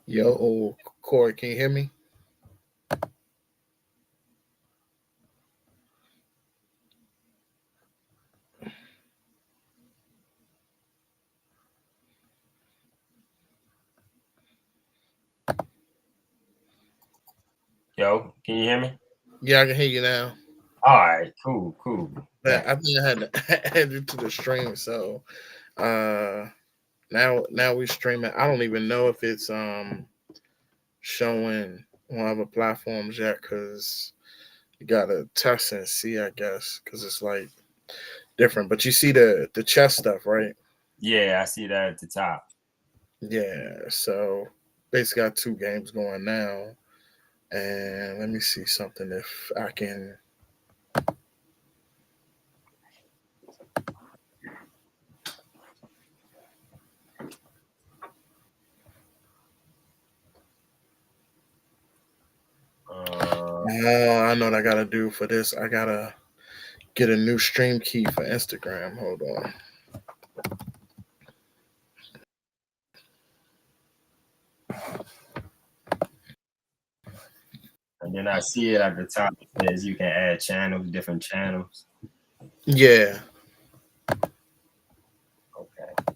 Yo, Corey, can you hear me? Yo, can you hear me? Yeah, I can hear you now. All right, cool. But Bet. I think I had to add it to the stream. So uh now we stream it. I don't even know if it's showing on other platforms yet because you gotta test and see, I guess, because it's like different. But you see the chess stuff, right? Yeah, I see that at the top. Yeah. So basically got two games going now. And let me see something if I can. Uh, Oh, I know what I gotta do for this. I gotta get a new stream key for Instagram. Hold on. and then I see it at the top. It says you can add channels, different channels. Yeah. Okay.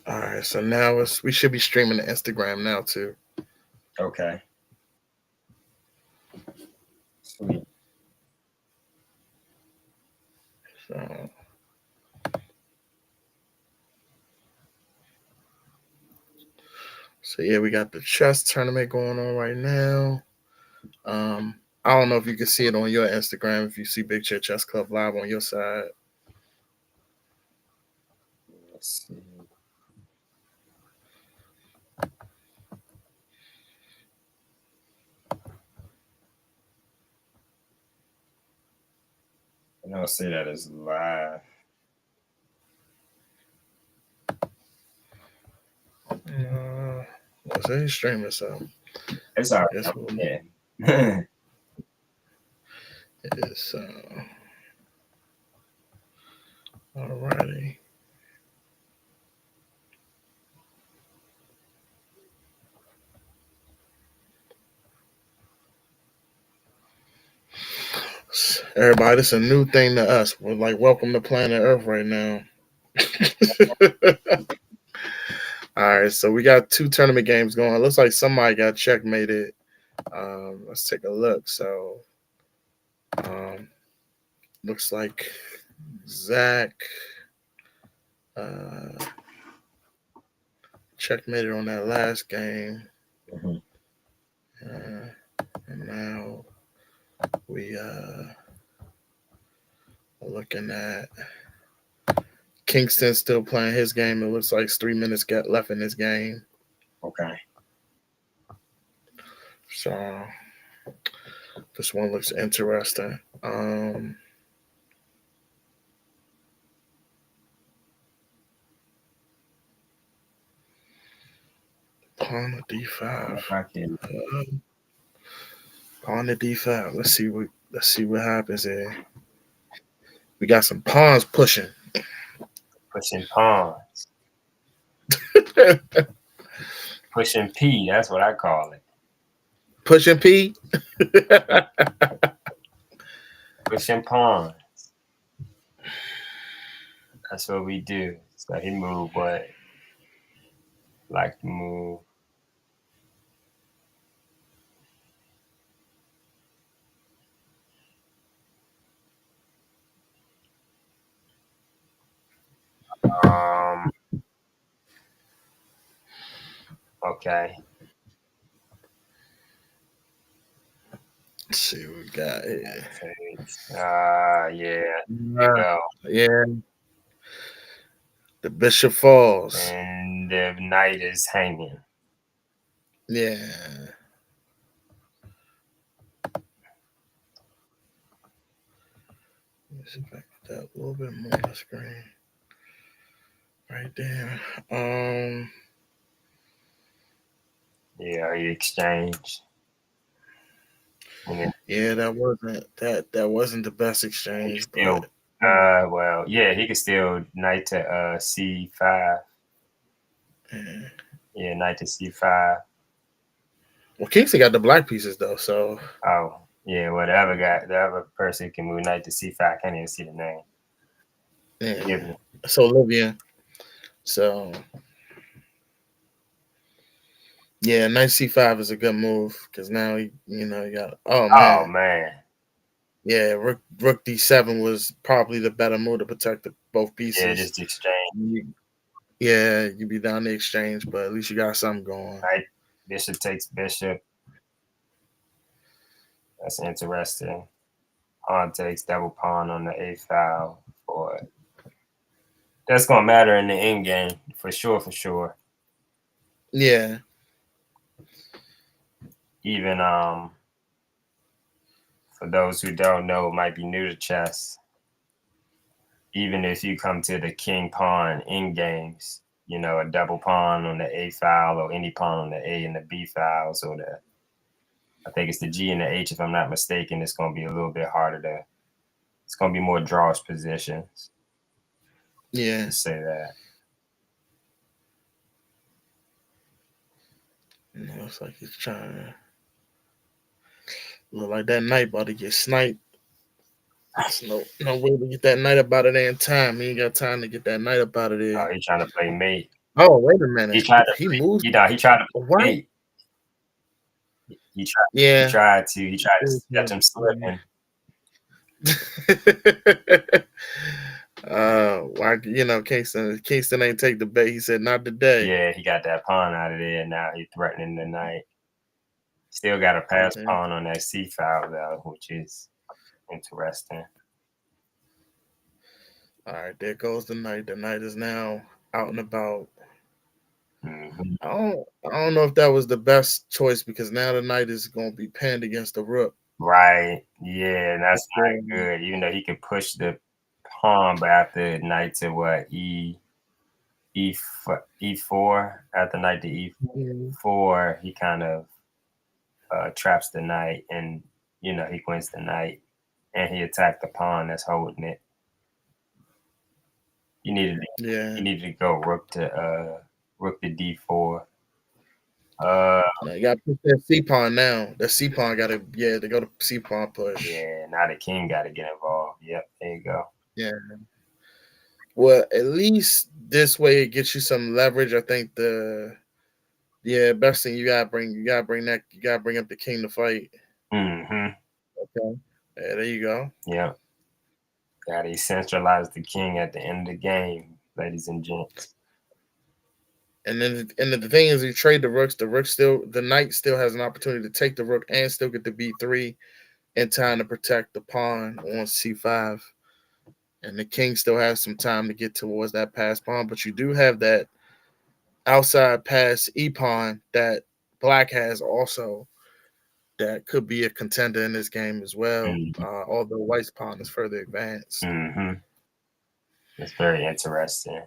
All right. So now we should be streaming to Instagram now too. Okay. Sweet. So yeah, we got the chess tournament going on right now. I don't know if you can see it on your Instagram if you see Big Chair Chess Club live on your side. Let's see. I don't see that as live. What's any streaming? So It's all I right. guess we'll Yeah. it's alrighty. Everybody, it's a new thing to us. We're like welcome to planet Earth right now. All right, so we got two tournament games going. Looks like somebody got checkmated. Let's take a look. So, um, looks like Zach uh, checkmated on that last game, Mhm. uh, and now we are looking at Kingston still playing his game. It looks like 3 minutes got left in this game. Okay. So this one looks interesting. Pawn to If d5. I can. Pawn to d5. Let's see what happens here. We got some pawns pushing. Pushing pawns. Pushing P. That's what I call it. Pushing P. Pushing pawns. That's what we do. So he moved what? Like to move. Okay. Let's see what we got here. Yeah. Go. Yeah. The bishop falls. And the knight is hanging. Yeah. Let me see if I get that a little bit more on the screen. Right there. Yeah, he exchanged. Yeah, that wasn't the best exchange. Still, but, well, yeah, he could still knight to c5. Yeah, knight to c5. Well, Kingston got the black pieces though, so. Oh, yeah, well, the other person can move knight to c5. I can't even see the name. Yeah. So Olivia. So. Yeah, knight c5 is a good move because now you got. Oh man. Yeah, rook d7 was probably the better move to protect both pieces. Yeah, just exchange. Yeah, you'd be down the exchange, but at least you got something going. Right, bishop takes bishop. That's interesting. Pawn takes double pawn on the a file for it. That's gonna matter in the end game for sure. Yeah. Even for those who don't know, might be new to chess. Even if you come to the king pawn in games, a double pawn on the a file or any pawn on the a and the b files, or I think it's the g and the h if I'm not mistaken, it's gonna be a little bit harder it's gonna be more draws positions. Yeah. To say that. Looks like he's trying to look like that knight about to get sniped. There's no way to get that knight up out of there in time. He ain't got time to get that knight up out of there. Oh, he's trying to play mate. Oh, wait a minute. He tried to moved. He tried to play mate. He tried to catch him slipping. Why Kingston ain't take the bait. He said not today. Yeah, he got that pawn out of there, and now he's threatening the knight. Still got a pass pawn on that c file though, which is interesting. All right, there goes the knight. The knight is now out and about. Mm-hmm. I don't know if that was the best choice because now the knight is going to be pinned against the rook. Right. Yeah, that's not good. Even though he could push the pawn, but after knight to what e4 after knight to e4, he kind of traps the knight, and he wins the knight, and he attacked the pawn that's holding it. You needed to go rook to d4. You got to push that c pawn now. The c pawn got to go to c pawn push. Yeah, now the king got to get involved. Yep, there you go. Yeah. Well, at least this way it gets you some leverage. I think best thing you gotta bring up the king to fight. Mm-hmm. Okay. Yeah, there you go. Yep. Gotta centralize the king at the end of the game, ladies and gents. And then the thing is, you trade the rooks. The knight still has an opportunity to take the rook and still get the b3 in time to protect the pawn on c5. And the king still has some time to get towards that passed pawn, but you do have that outside pass e-pawn that black has also that could be a contender in this game as well, although white's pawn is further advanced. Mm-hmm. It's very interesting.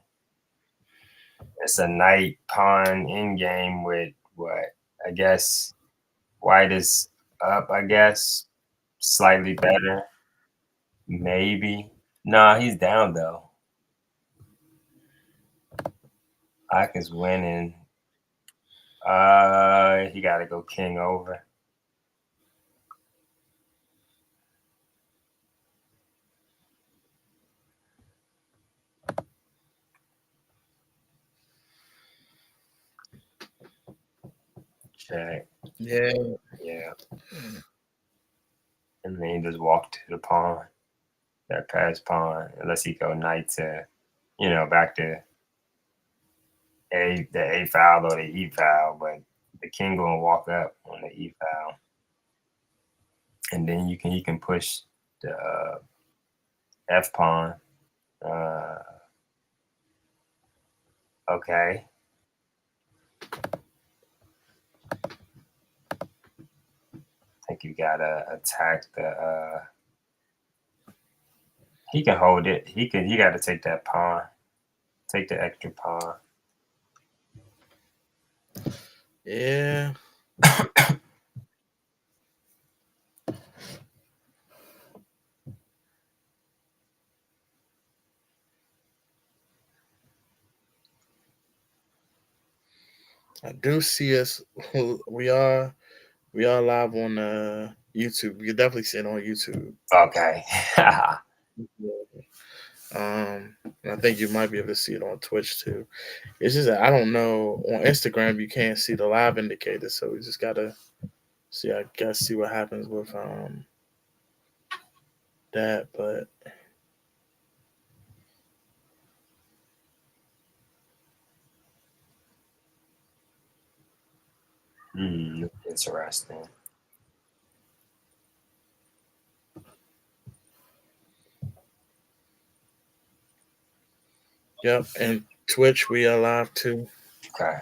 It's a knight pawn in game with what? I guess white is up, slightly better. Maybe Nah, he's down though. Black is winning. He got to go king over. Check. Yeah. Yeah. And then he just walk to the pawn. That pass pawn, unless he go knight to, back to the A file or the E file, but the king gonna walk up on the E file, and then he can push the F pawn. Okay. I think you gotta attack the. He can hold it. He can. You got to take that pawn. Take the extra pawn. Yeah. I do see us. We are live on YouTube. You can definitely see it on YouTube. Okay. And I think you might be able to see it on Twitch too. It's just that I don't know, on Instagram you can't see the live indicator, so we just gotta see. I guess see what happens with that, but. Interesting. Yep, and Twitch we are live too. Okay.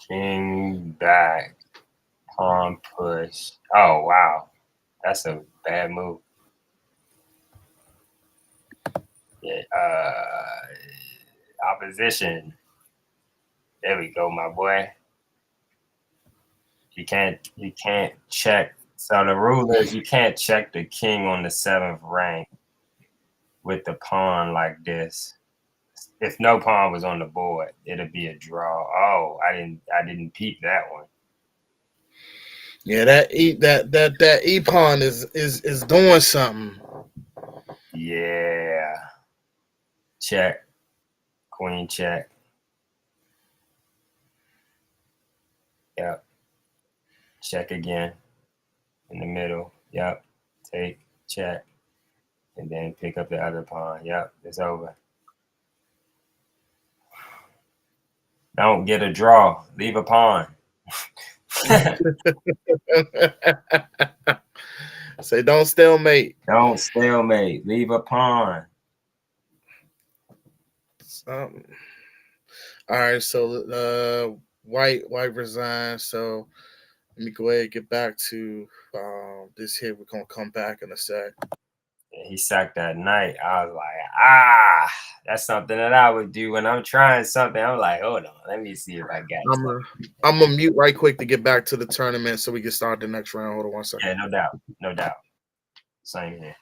King back, pawn push. Oh wow, that's a bad move. Yeah. Opposition. There we go, my boy. You can't check. So the rule is you can't check the king on the 7th rank with the pawn like this. If no pawn was on the board, it'd be a draw. Oh, I didn't peep that one. Yeah, that E pawn is doing something. Yeah. Check. Queen check. Yep. Check again. In the middle. Yep. Take, check. And then pick up the other pawn. Yep. It's over. Don't get a draw. Leave a pawn. Say don't stalemate. Don't stalemate. Leave a pawn. All right, so white resigns. So let me go ahead and get back to this here. We're gonna come back in a sec. And he sacked that knight. I was like, that's something that I would do when I'm trying something. I'm like, hold on, let me see if I got I'm gonna mute right quick to get back to the tournament so we can start the next round. Hold on one second. Yeah, no doubt. No doubt. Same here.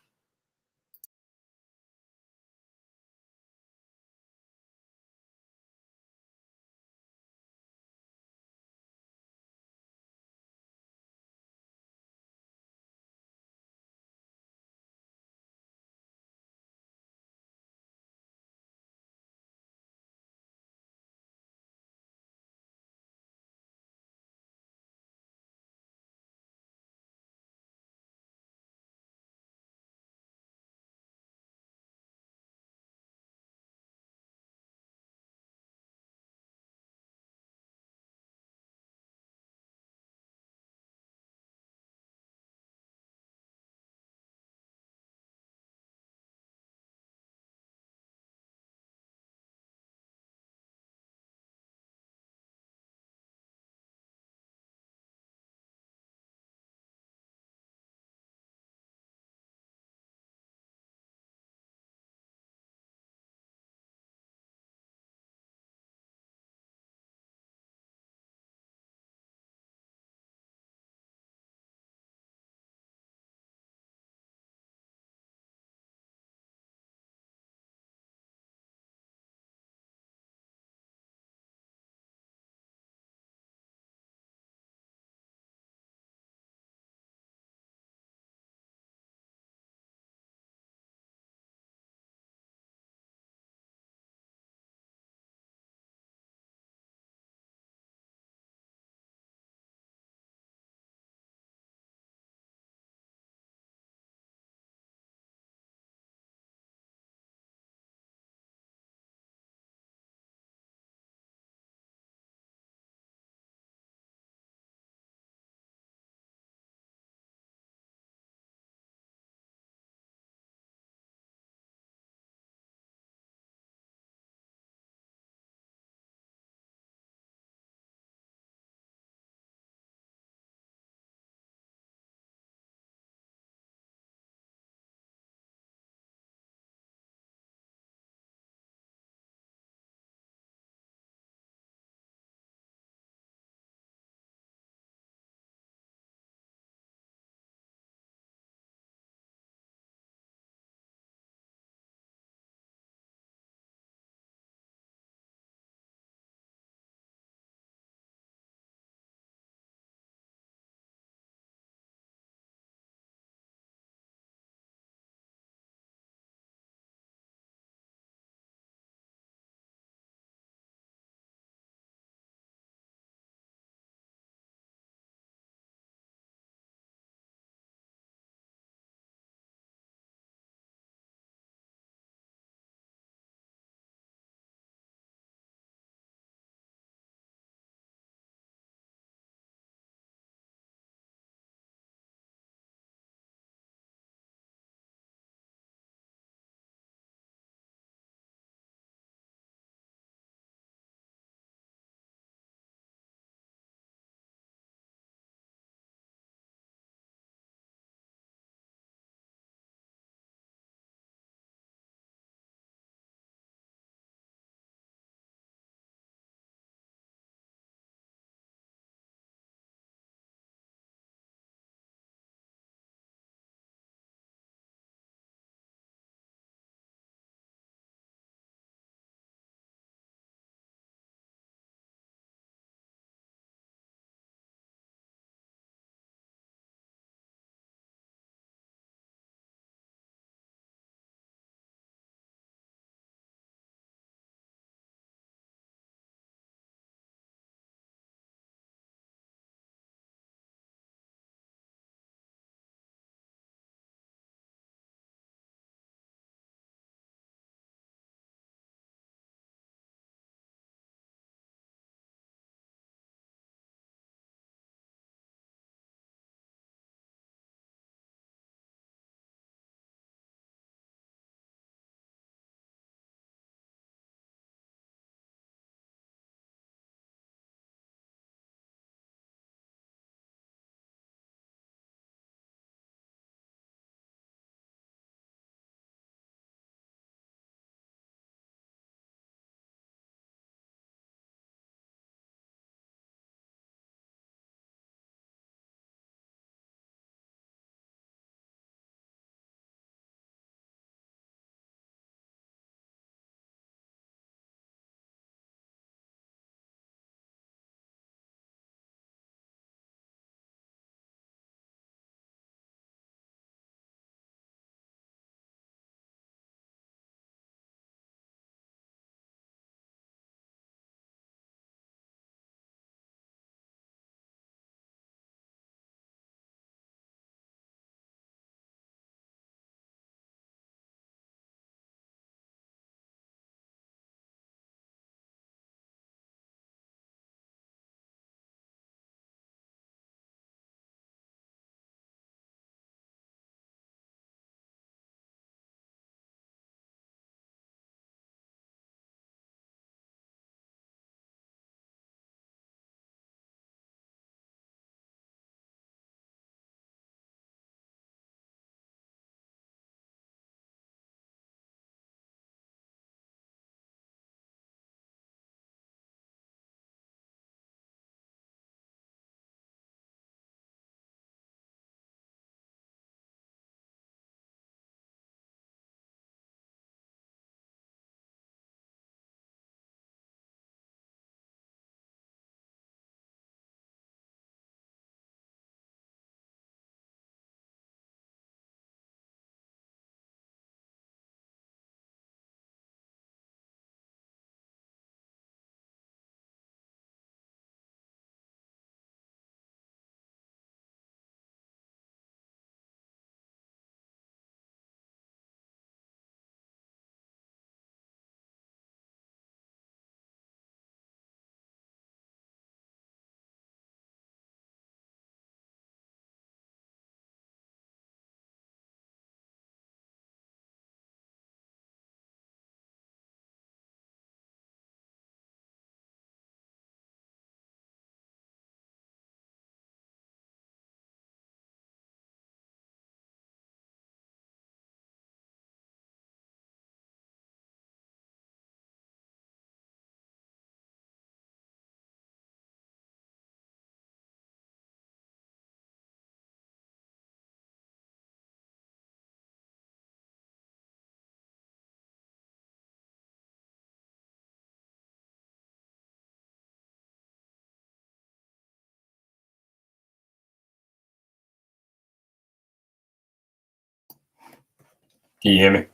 Can you hear me?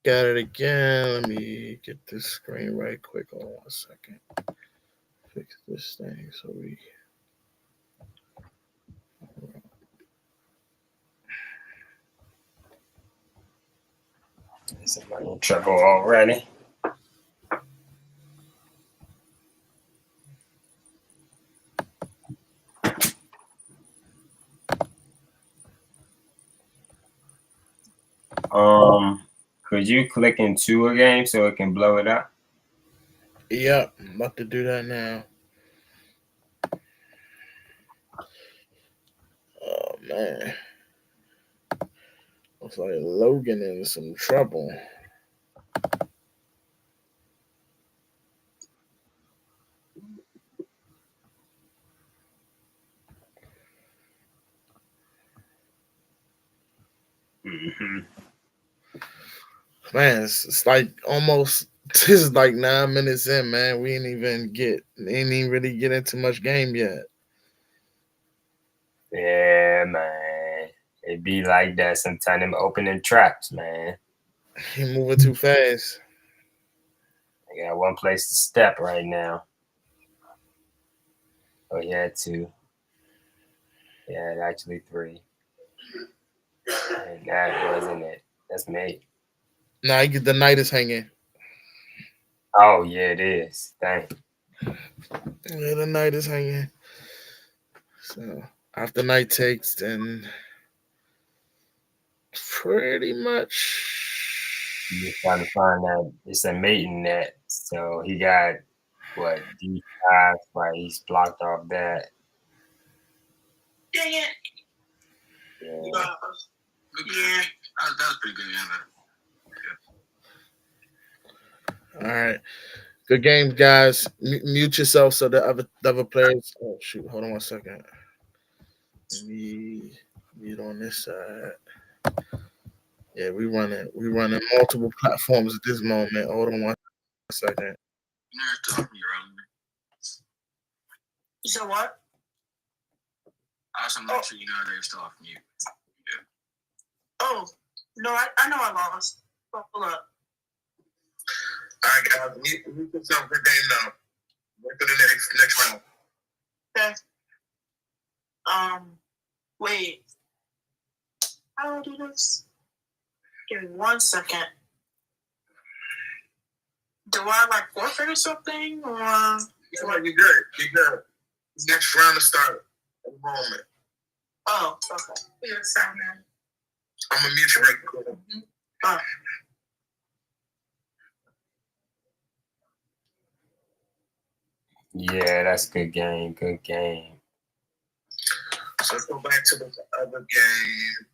Got it again. Let me get this screen right quick. Hold on 1 second. Fix this thing so we. Somebody in trouble already. Could you click into a game so it can blow it up? Yep, I'm about to do that now. Oh man, looks like Logan in some trouble. Mm-hmm. Man, it's like almost. This is like 9 minutes in, man. We ain't even really get into much game yet. Yeah, man. It be like that sometimes. Them opening traps, man. He moving too fast. I got one place to step right now. Oh, yeah, two. Yeah, actually three. And that wasn't it. That's me. Nah, the night is hanging. Oh, yeah, it is. Dang. Yeah, the night is hanging. So after night takes, then pretty much. He's trying to find that. It's a mating net. So he got, what, D5, right? He's blocked off that. Dang it. Yeah. Yeah. That was pretty good, All right. Good games, guys. Mute yourself so the other players. Oh shoot! Hold on 1 second. Let me mute on this side. Yeah, we running multiple platforms at this moment. Hold on 1 second. You said what? I also make sure you know they're still off mute. Yeah. Oh, no, I know I lost. Hold up. All right, guys, mute yourself for game now. Wait for the next round. Okay. Wait. How do I do this? Give me 1 second. Do I like forfeit or something? Or you're good. You're good. Next round to start. At the moment. Oh, okay. You're sound man. I'm gonna mute you right quick. Mm-hmm. Oh. Yeah, that's good game. Good game. So let's go back to the other game.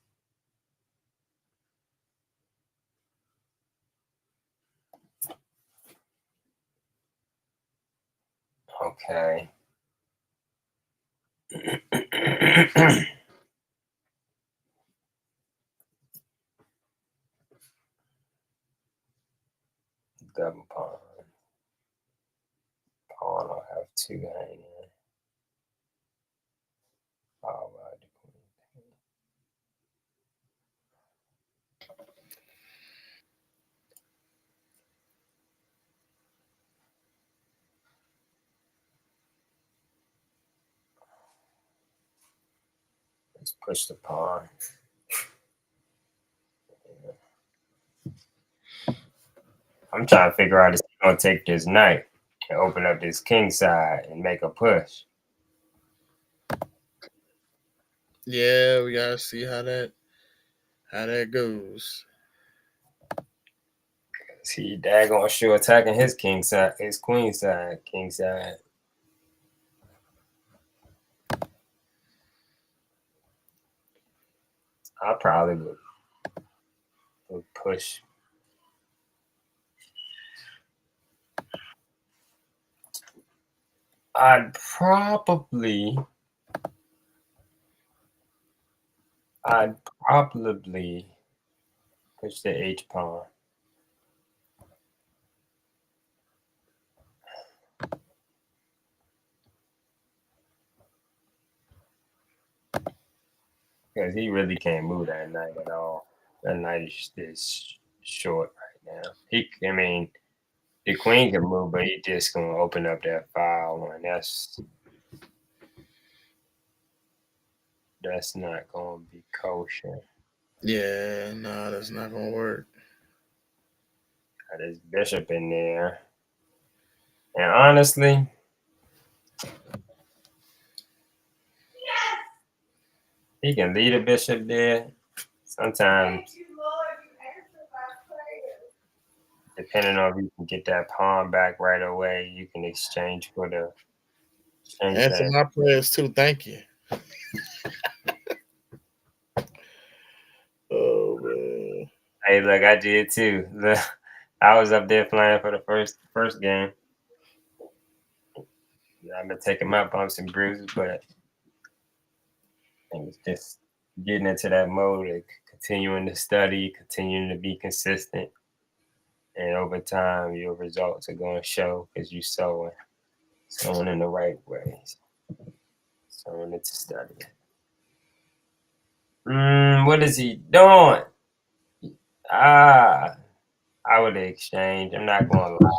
Okay. Double pawn. Pawn will have two hanging. All right. Let's push the pawn. I'm trying to figure out if he's gonna take this knight and open up this king side and make a push. Yeah, we gotta see how that goes. He daggone sure attacking his king side, his queen side, king side. I probably would push. I'd probably push the H pawn. because he really can't move that knight at all. That knight is short right now. I mean, the queen can move, but he just gonna open up that file, and that's not gonna be kosher. Yeah, no, that's not gonna work. Got his bishop in there, and honestly, he can lead a bishop there. Sometimes, depending on if you can get that pawn back right away, you can exchange Answer that. my prayers too. Thank you. Oh man. Hey, look, I did too. Look, I was up there playing for the first game. I've been taking my bumps and bruises, but I think it's just getting into that mode of continuing to study, continuing to be consistent, and over time, your results are going to show because you're sowing in the right ways, sowing into study. What is he doing? I would exchange. I'm not going to lie.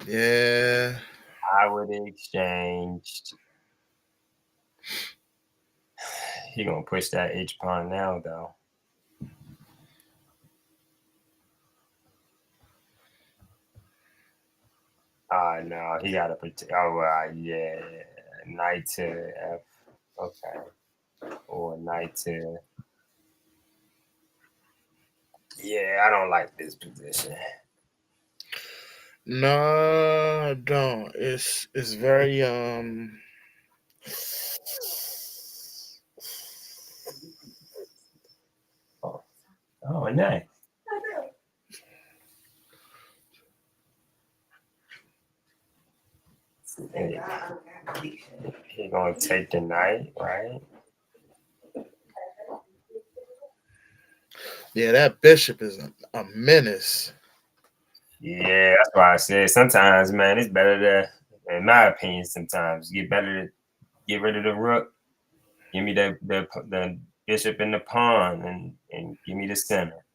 Yeah. I would exchange. He gonna push that H pawn now, though. No, he gotta protect. Yeah, knight to F. Okay, or knight to. Yeah, I don't like this position. No, I don't. It's very Oh, nice. He gonna take the knight, right? yeah, that bishop is a menace. Yeah, that's why I said sometimes, man, it's better to, in my opinion, sometimes better to get rid of the rook. Give me the bishop and the pawn, and give me the center.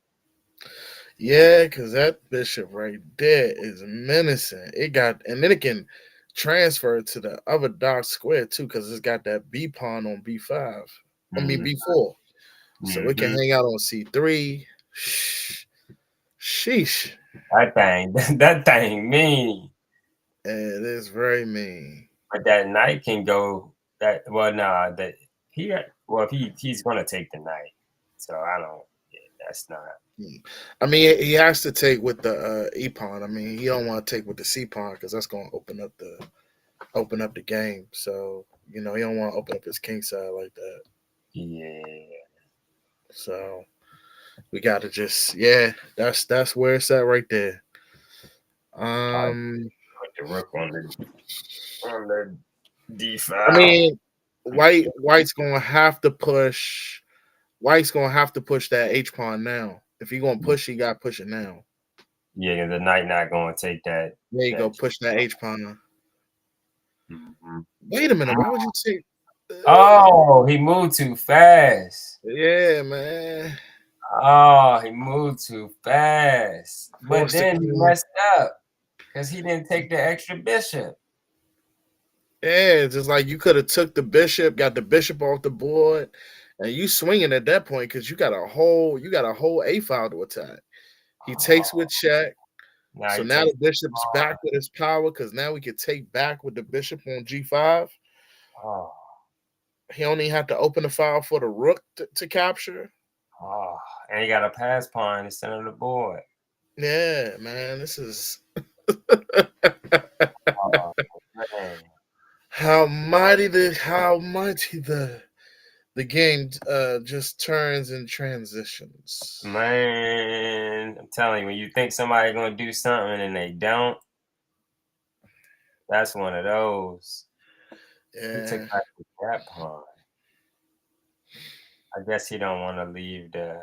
Yeah, because that bishop right there is menacing. It got, and then it can transfer to the other dark square too, because it's got that B pawn on B5. I mean Mm-hmm. B4. So it can Mm-hmm. hang out on C3. Sheesh. That thing mean. It is very mean. But that knight can go. That well, nah, that he well, if he's gonna take the knight, so I don't. Yeah, that's not. I mean, he has to take with the E pawn. I mean, he don't want to take with the C pawn because that's going to open up the game. So you know, he don't want to open up his king side like that. Yeah. So we got to just that's where it's at right there. I Um, put the rook on the D I file. mean, White's gonna have to push. White's gonna have to push that H pawn now. If he gonna push, he got to push it now. Yeah, the knight not gonna take that. There you go, That. push that H pawn. Mm-hmm. Wait a minute, why would you take? Oh, he moved too fast. Yeah, man. Oh, he moved too fast. But Force the then he queen. messed up because he didn't take the extra bishop. Yeah, it's just like you could have took the bishop, got the bishop off the board, and you swinging at that point because you got a whole A file to attack. He takes with check, Now so he now takes. the bishop's back with his power because now we could take back with the bishop on G5. Oh, He only had to open the file for the rook to capture. oh, and he got a pass pawn in the center of the board. Yeah, man, this is Oh, man. how mighty the game just turns and transitions. Man, I'm telling you, when you think somebody's gonna do something and they don't, that's one of those. He Yeah. took back that pawn. I guess he don't want to leave the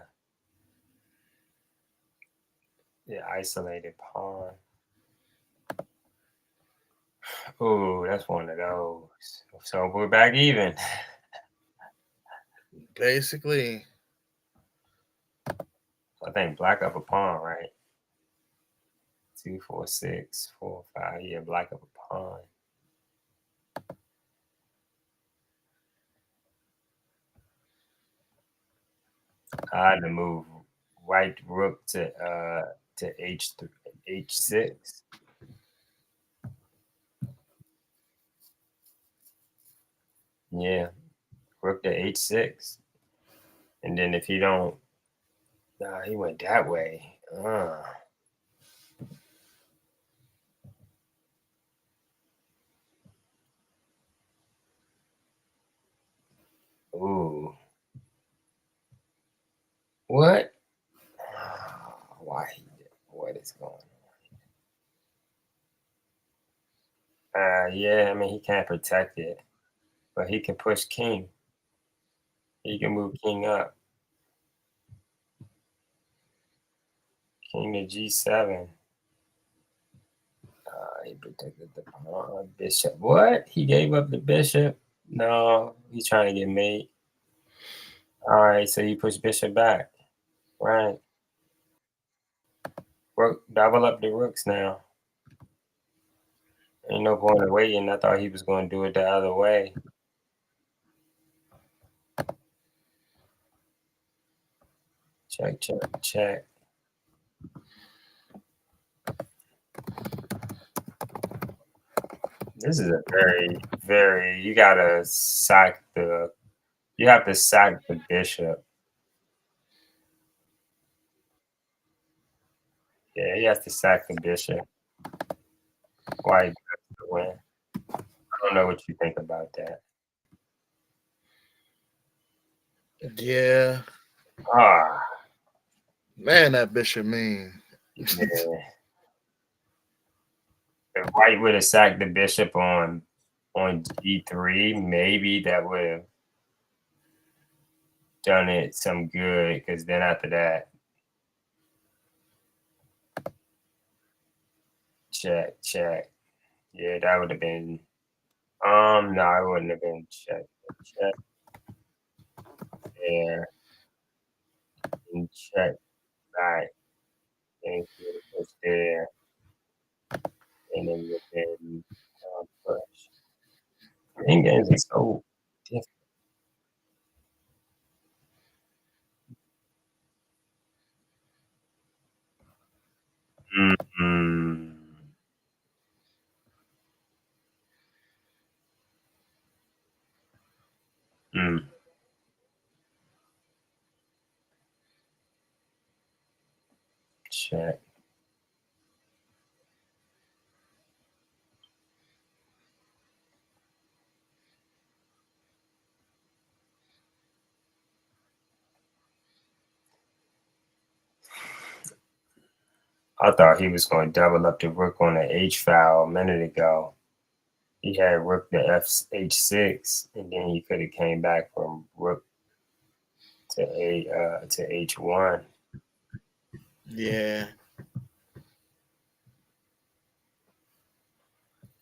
isolated pawn. Ooh, that's one of those. So we're back even. Basically, I think black up a pawn, right? 2, 4, 6, 4, 5. Yeah, black up a pawn. I had to move white rook to H3, H6. Yeah, rook to H6. And then if you don't, nah, he went that way. Ooh. What? Why? What is going on? Yeah, I mean, he can't protect it, but he can push king. He can move king up. King to G7. He protected the pawn. Bishop. What? He gave up the bishop? No, he's trying to get mate. All right, so you push bishop back. Right. Rook, double up the rooks now. Ain't no point in waiting. I thought he was going to do it the other way. Check, check, check. This is a very, you gotta sack you have to sack the bishop. Yeah, he has to sack the bishop. Why he does to win. I don't know what you think about that. yeah. Man, that bishop mean. Yeah. If white would have sacked the bishop on G3, maybe that would have done it some good, because then after that, check, check. Yeah, that would have been no, it wouldn't have been check. Check there. And check back. And push there. And then you can push. In games are so different. Check. I thought he was going to double up the rook on the H file a minute ago. He had rook to H6, and then he could have came back from rook to H1. Yeah.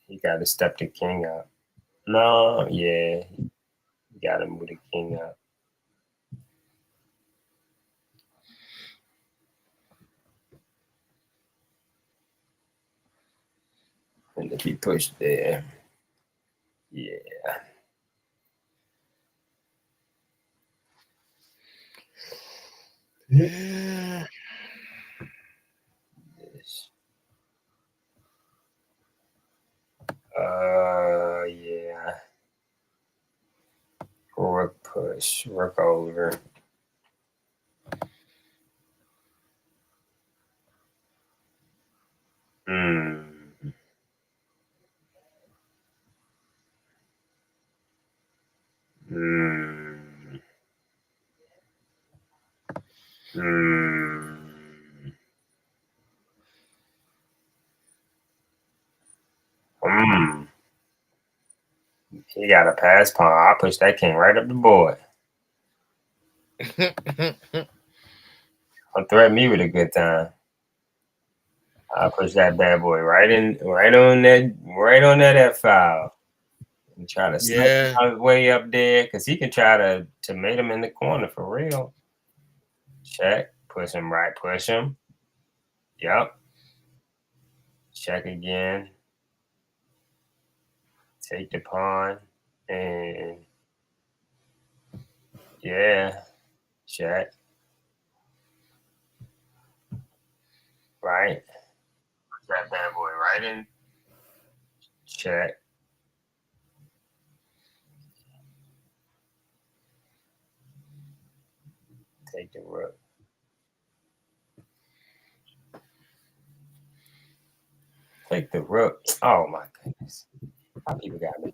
He got to step the king up. No, yeah, you got to move the king up. And if he pushed there, yeah. Yeah. Yeah. Rook push, rook over. He got a pass pawn. I push that king right up the board. Don't threaten me with a good time. I push that bad boy right on that F file. And try to slip Yeah. his way up there because he can try to mate him in the corner for real. Check. Push him right. Push him. Yep. Check again. Take the pawn. And yeah. Check. Right. That bad boy right in. Check. Take the rook. Take the rook. Oh my goodness. How people got me.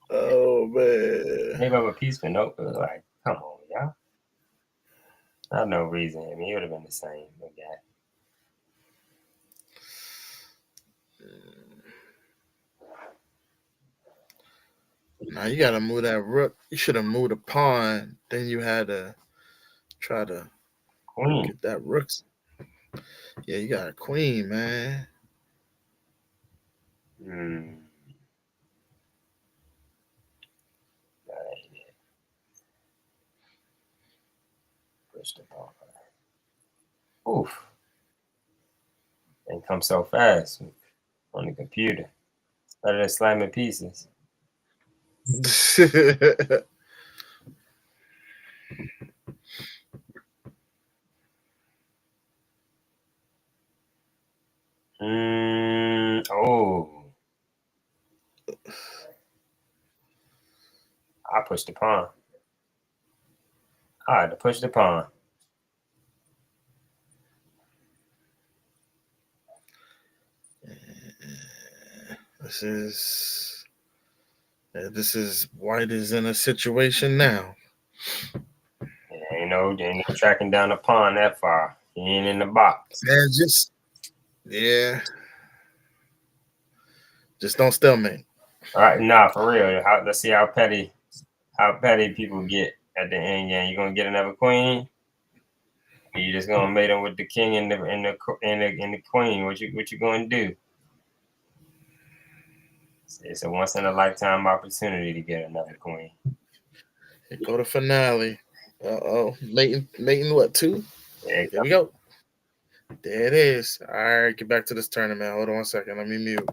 Oh man. Gave up a piece for no. Like, come on, y'all. Not no reason. I mean, it would have been the same. Okay. Now you gotta move that rook. You should have moved a pawn. Then you had to try to Queen. get that rook. Yeah, you got a queen, man. Hmm. That ain't it. Push the pawn. Oof. Ain't come so fast on the computer. Better than slamming pieces. Oh. I pushed the pawn. I had to push the pawn. This is White is in a situation now. Yeah, ain't no tracking down the pawn that far. He ain't in the box. Man, just don't stalemate. All right, nah, for real. Let's see how petty people get at the end game. You gonna get another queen? Or you just gonna mate him with the king and the queen? What you gonna do? It's a once in a lifetime opportunity to get another queen. Here go to finale. Mating what, 2? Yeah, There we go. There it is. All right, get back to this tournament. Hold on 1 second. Let me mute.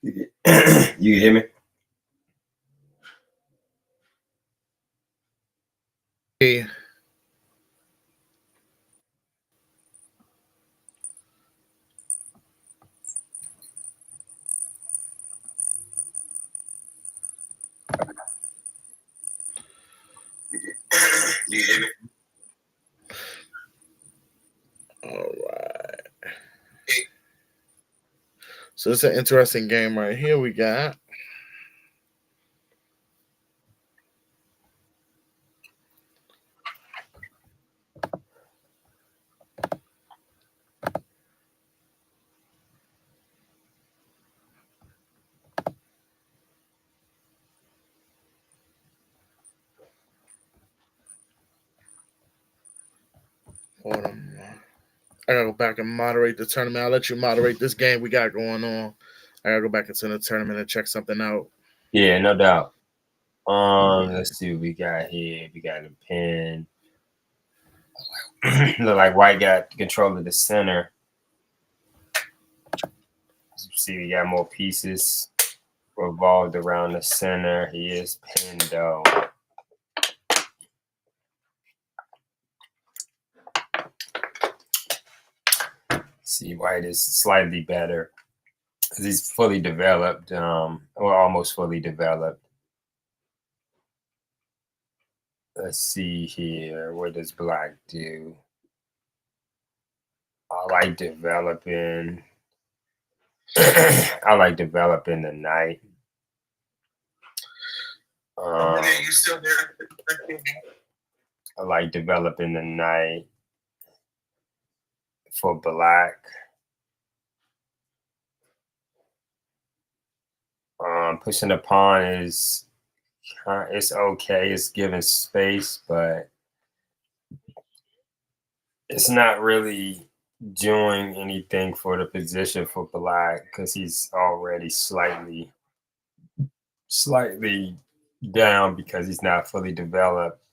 You can hear me? Hey. You hear me? All right. So it's an interesting game right here. We got hold on. I gotta go back and moderate the tournament. I'll let you moderate this game we got going on. I gotta go back into the tournament and check something out. Yeah, no doubt. Let's see what we got here. We got a pin. Look like White got control of the center. As you see, we got more pieces revolved around the center. He is pinned though. See, White is slightly better because he's fully developed, or almost fully developed. Let's see here. What does Black do? I like developing. I like developing the knight. You still there? I like developing the knight for Black. Pushing the pawn is it's okay. It's giving space, but it's not really doing anything for the position for Black because he's already slightly down because he's not fully developed.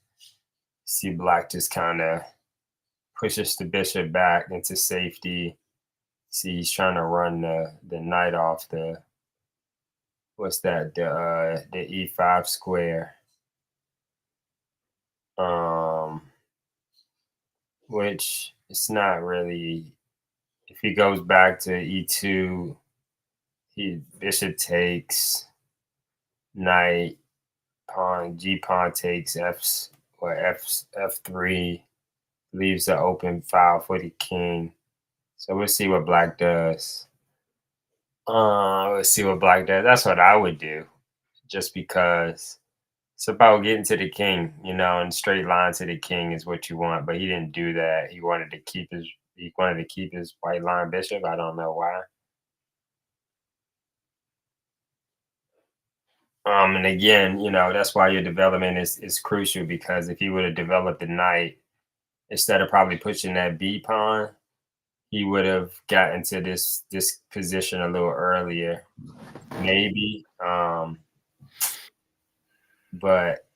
See, Black just kind of pushes the bishop back into safety. See, he's trying to run the knight off the what's that? The E5 square. Which it's not really. If he goes back to E2, bishop takes, knight, pawn, G pawn takes F3, leaves the open file for the king. So we'll see what Black does. Let's see what Black does. That's what I would do, just because it's about getting to the king, and straight line to the king is what you want. But he didn't do that. He wanted to keep his white line bishop. I don't know why. And again, that's why your development is crucial, because if he would have developed the knight instead of probably pushing that B pawn, he would have gotten to this position a little earlier, maybe. But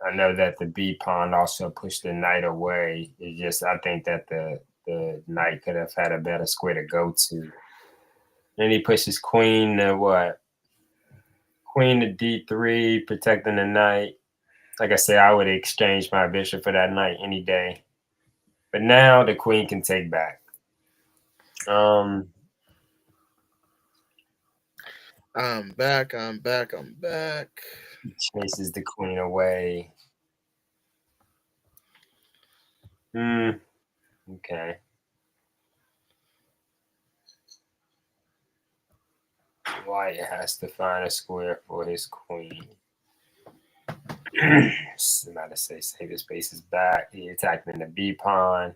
I know that the B pawn also pushed the knight away. It's just I think that the knight could have had a better square to go to. Then he pushes queen to what? Queen to D3, protecting the knight. Like I said, I would exchange my bishop for that knight any day. But now the queen can take back. I'm back. He chases the queen away. Okay. White has to find a square for his queen. Somebody say save his spaces back. He attacking the B pawn.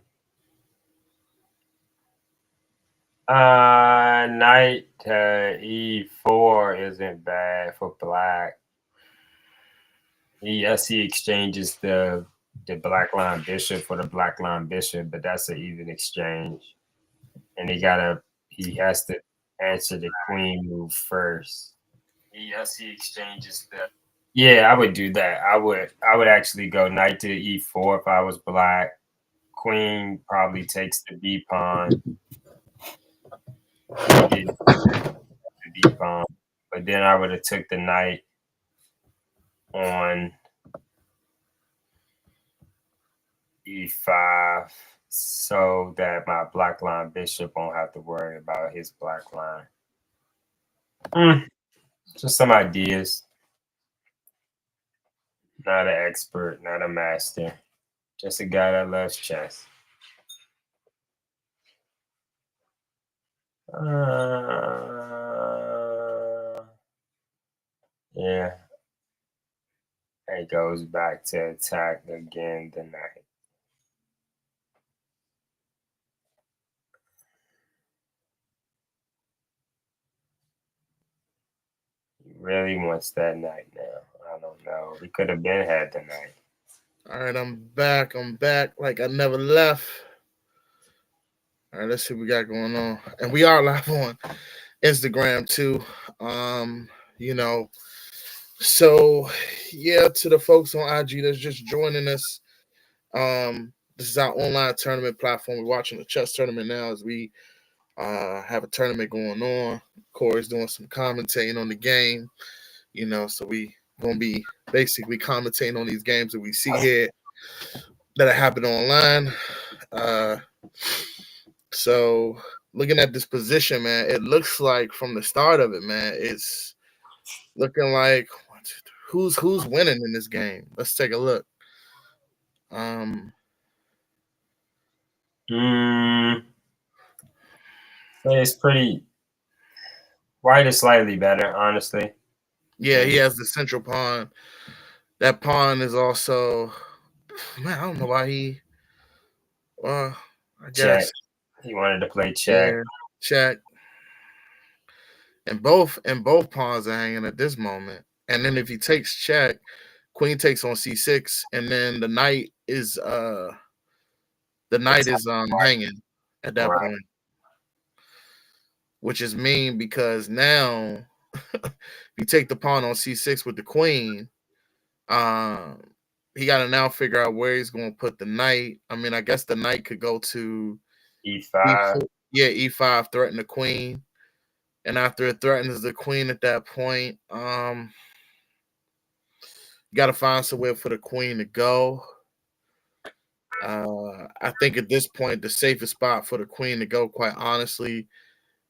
Knight to E4 isn't bad for Black. Yes, he exchanges the black line bishop for the black line bishop, but that's an even exchange. And he has to answer the queen move first. Yes, he exchanges the. Yeah, I would do that. I would actually go knight to E4 if I was Black. Queen probably takes the B pawn. The b pawn, but then I would have took the knight on e5 so that my black line bishop won't have to worry about his black line. Just some ideas. Not an expert, not a master. Just a guy that loves chess. Yeah. He goes back to attack again the knight. He really wants that knight now. I don't know. He could have been had the knight. All right, I'm back. Like I never left. All right, let's see what we got going on. And we are live on Instagram too. You know, so yeah, to the folks on IG that's just joining us. This is our online tournament platform. We're watching the chess tournament now as we have a tournament going on. Corey's doing some commentating on the game, you know, so we gonna be basically commentating on these games that we see here that are happening online. So looking at this position, man, it looks like from the start of it, man, it's looking like who's winning in this game. Let's take a look. It's pretty. White is slightly better, honestly. Yeah, he has the central pawn. That pawn is also, man, I don't know why he. Well, I guess check. He wanted to play check. Yeah, check. And both pawns are hanging at this moment. And then if he takes check, queen takes on c6, and then the knight is hanging at that point. Which is mean because now you take the pawn on c6 with the queen, he got to now figure out where he's going to put the knight. I mean, I guess the knight could go to e5. E5, threaten the queen. And after it threatens the queen at that point, you got to find somewhere for the queen to go. I think at this point, the safest spot for the queen to go, quite honestly,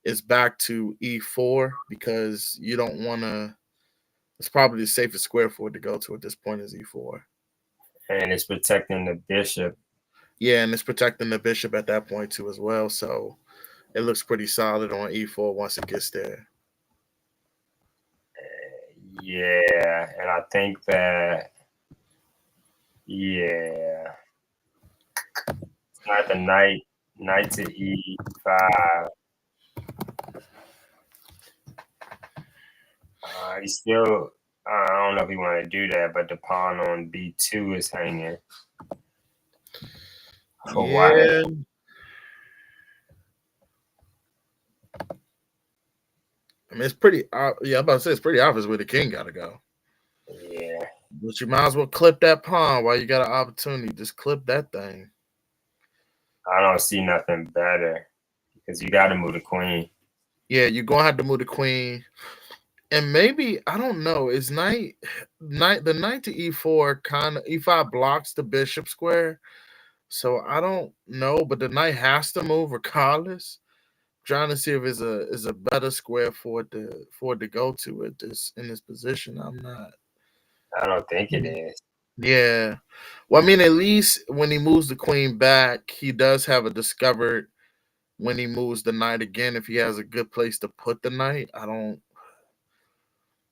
is back to e4 because you don't want to. It's probably the safest square for it to go to at this point is e4. And it's protecting the bishop. Yeah, and it's protecting the bishop at that point too as well. So it looks pretty solid on e4 once it gets there. Yeah, and I think that, yeah, it's not the knight to e5. He still, I don't know if he want to do that, but the pawn on b2 is hanging. For white. I mean, it's pretty. I'm about to say it's pretty obvious where the king got to go. Yeah, but you might as well clip that pawn while you got an opportunity. Just clip that thing. I don't see nothing better because you got to move the queen. Yeah, you're gonna have to move the queen, and maybe I don't know. Is the knight to e4 kind of e5 blocks the bishop square, so I don't know. But the knight has to move regardless. Trying to see if it's a better square for it to go to in this position. I don't think it is. Yeah. Well, I mean, at least when he moves the queen back, he does have a discovered when he moves the knight again. If he has a good place to put the knight,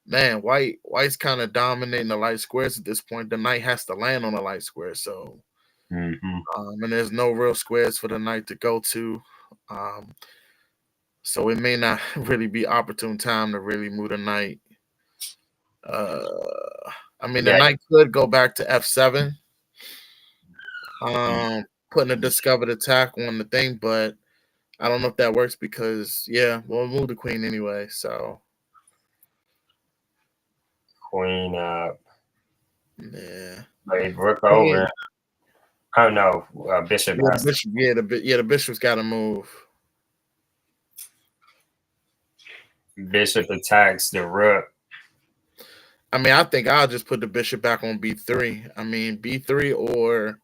White's kind of dominating the light squares at this point. The knight has to land on the light square, so and there's no real squares for the knight to go to. So it may not really be opportune time to really move the knight. I mean, the knight could go back to f7, putting a discovered attack on the thing, but I don't know if that works because, we'll move the queen anyway. So queen up. Yeah. Like rook over. Oh no, bishop. The bishop's got to move. Bishop attacks the rook. I mean, I think I'll just put the bishop back on b3. I mean, b3 or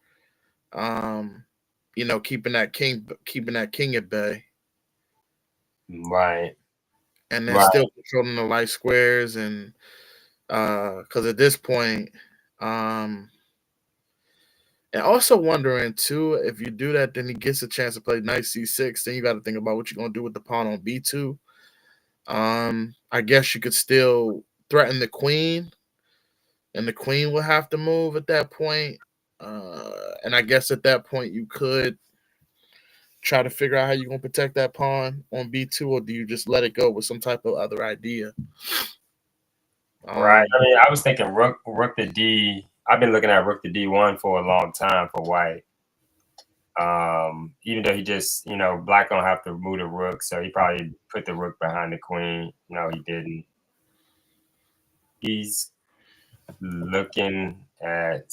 keeping that king at bay, Right. and then Right. still controlling the light squares, and because at this point, um, and also wondering too, if you do that, then he gets a chance to play knight c6. Then you got to think about what you're gonna do with the pawn on b2. I guess you could still threaten the queen, and the queen will have to move at that point. And I guess at that point you could try to figure out how you're gonna protect that pawn on b2, or do you just let it go with some type of other idea? Right. I mean, I was thinking rook to d. I've been looking at rook to d1 for a long time for white. Even though he just, black gonna have to move the rook, so he probably put the rook behind the queen. No, he didn't. He's looking at.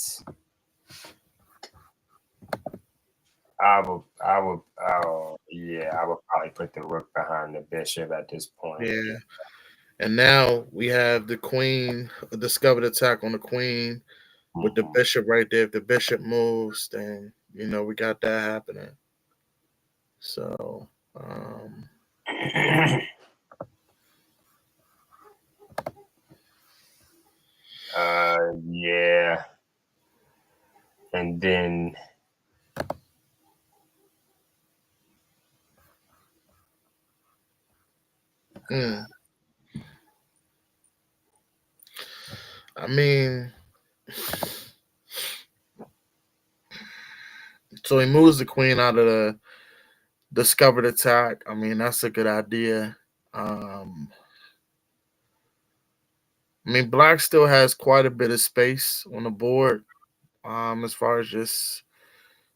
I would probably put the rook behind the bishop at this point. Yeah. And now we have the queen, a discovered attack on the queen with the bishop right there. If the bishop moves, then we got that happening. So yeah. And then I mean, so he moves the queen out of the discovered attack. I mean, that's a good idea. I mean, black still has quite a bit of space on the board, as far as just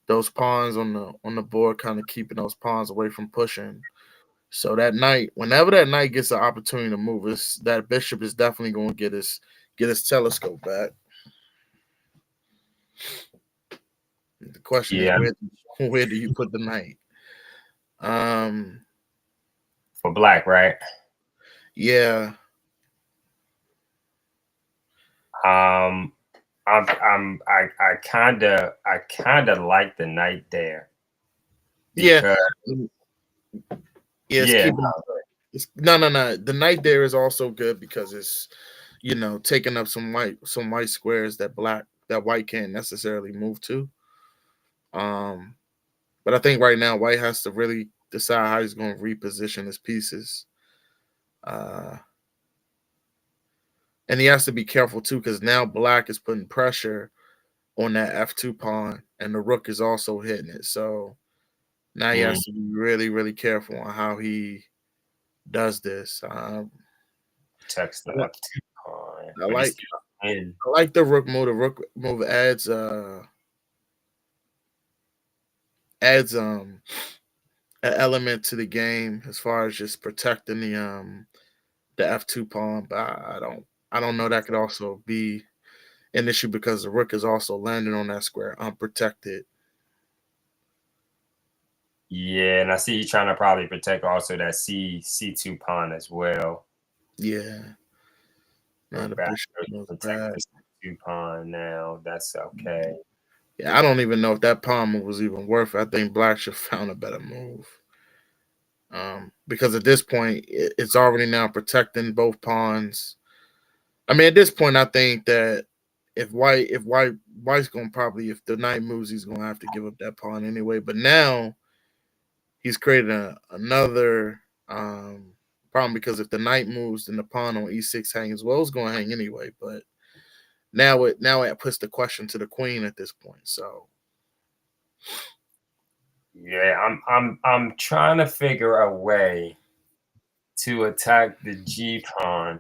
those pawns on the board, kind of keeping those pawns away from pushing. So that knight, whenever that knight gets an opportunity to move, that bishop is definitely going to get his telescope back. The question is, where do you put the knight? For black, right? Yeah. I kind of like the knight there. Yeah. Yeah. No. The knight there is also good because it's taking up some white squares that white can't necessarily move to. But I think right now white has to really decide how he's going to reposition his pieces. And he has to be careful too, because now black is putting pressure on that f2 pawn, and the rook is also hitting it. So now he has to be really, really careful on how he does this. Protects the f2 pawn. I like the rook move. The rook move adds an element to the game as far as just protecting the f2 pawn. But I don't know, that could also be an issue because the rook is also landing on that square unprotected. Yeah, and I see you trying to probably protect also that c2 pawn as well. Yeah. Now the bishop protect the c2 pawn now. That's okay. Yeah, I don't even know if that pawn move was even worth it. I think black should have found a better move. Because at this point, it's already now protecting both pawns. I mean, at this point, I think that if white's gonna probably, if the knight moves, he's gonna have to give up that pawn anyway. But now he's created another problem, because if the knight moves, then the pawn on e6 hangs. Well, it's gonna hang anyway. But now it puts the question to the queen at this point. So yeah, I'm trying to figure a way to attack the G pawn,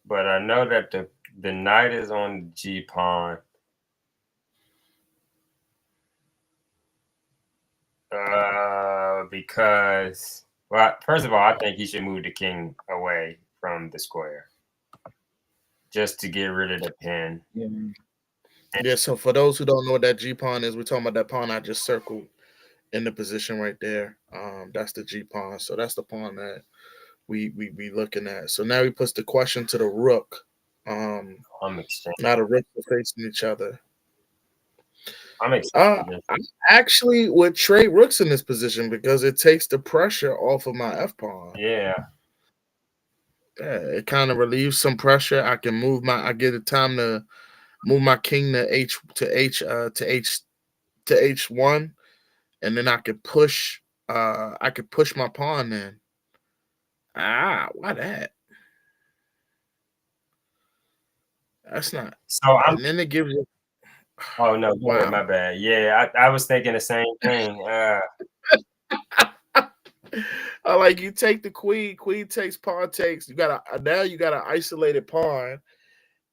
but I know that the knight is on the G pawn. Because, well, first of all, I think he should move the king away from the square just to get rid of the pin. Yeah. So for those who don't know what that G pawn is, we're talking about that pawn I just circled in the position right there. That's the G pawn. So that's the pawn that we looking at. So now he puts the question to the rook. I'm exchanging. Now the rooks are facing each other. I'm exchanging. I actually would trade rooks in this position because it takes the pressure off of my F pawn. Yeah. Yeah, it kind of relieves some pressure. I can move my. I get the time to move my king to H1, and then I could push. I could push my pawn in. Why that? That's not. So I'm. And then it gives you. Oh no, go ahead, my bad. Yeah, I was thinking the same thing. I like you take the queen. Queen takes, pawn takes. You got now you got an isolated pawn.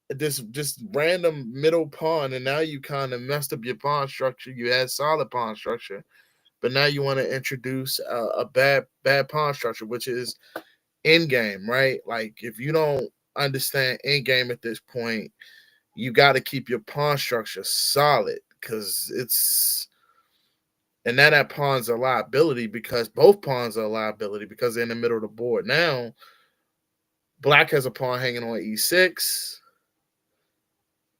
This just random middle pawn, and now you kind of messed up your pawn structure. You had solid pawn structure, but now you want to introduce a bad pawn structure, which is end game, right? Like if you don't understand end game at this point, you got to keep your pawn structure solid because it's and now that pawn's a liability because both pawns are a liability because they're in the middle of the board. Now, black has a pawn hanging on e6.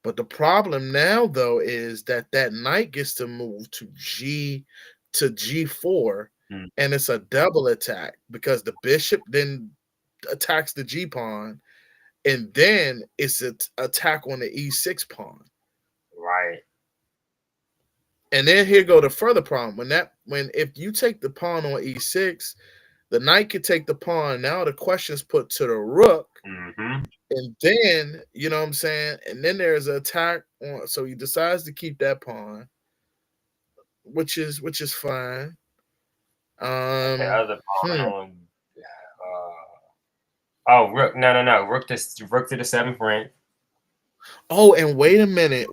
But the problem now, though, is that knight gets to move to G4, and it's a double attack because the bishop then attacks the G pawn, and then it's an attack on the E6 pawn. Right. And then here go the further problem. When if you take the pawn on E6, the knight could take the pawn. Now the question's put to the rook. Mm-hmm. And then, you know what I'm saying? And then there's an attack on, so he decides to keep that pawn, which is fine. The other pawn on rook. No. Rook to the 7th rank. Oh, and wait a minute.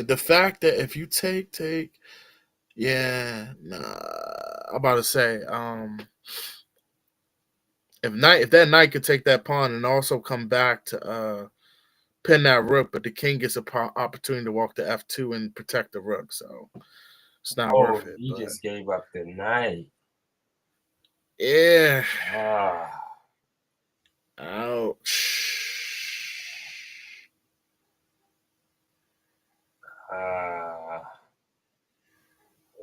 The fact that if you take, yeah, nah. I'm about to say, if that knight could take that pawn and also come back to pin that rook, but the king gets an opportunity to walk to F2 and protect the rook, so it's not worth it. He just gave up the knight. Yeah. Ouch.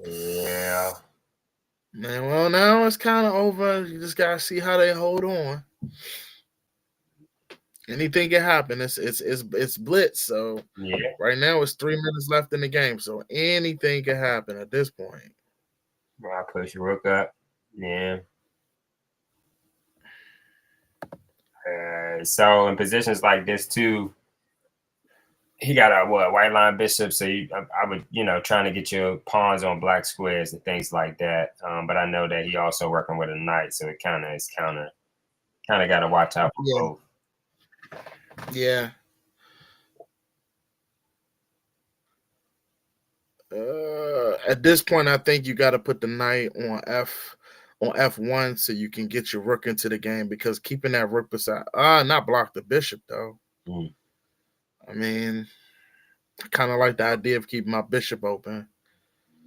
Yeah. Man, well, now it's kind of over. You just gotta see how they hold on. Anything can happen. It's blitz. So yeah. Right now it's 3 minutes left in the game. So anything can happen at this point. I push rook up. Yeah. So in positions like this too, he got a white line bishop. So I would trying to get your pawns on black squares and things like that. But I know that he also working with a knight, so it kind of got to watch out for both. Yeah. At this point, I think you got to put the knight on F1 so you can get your rook into the game because keeping that rook beside not block the bishop though. I mean, I kind of like the idea of keeping my bishop open.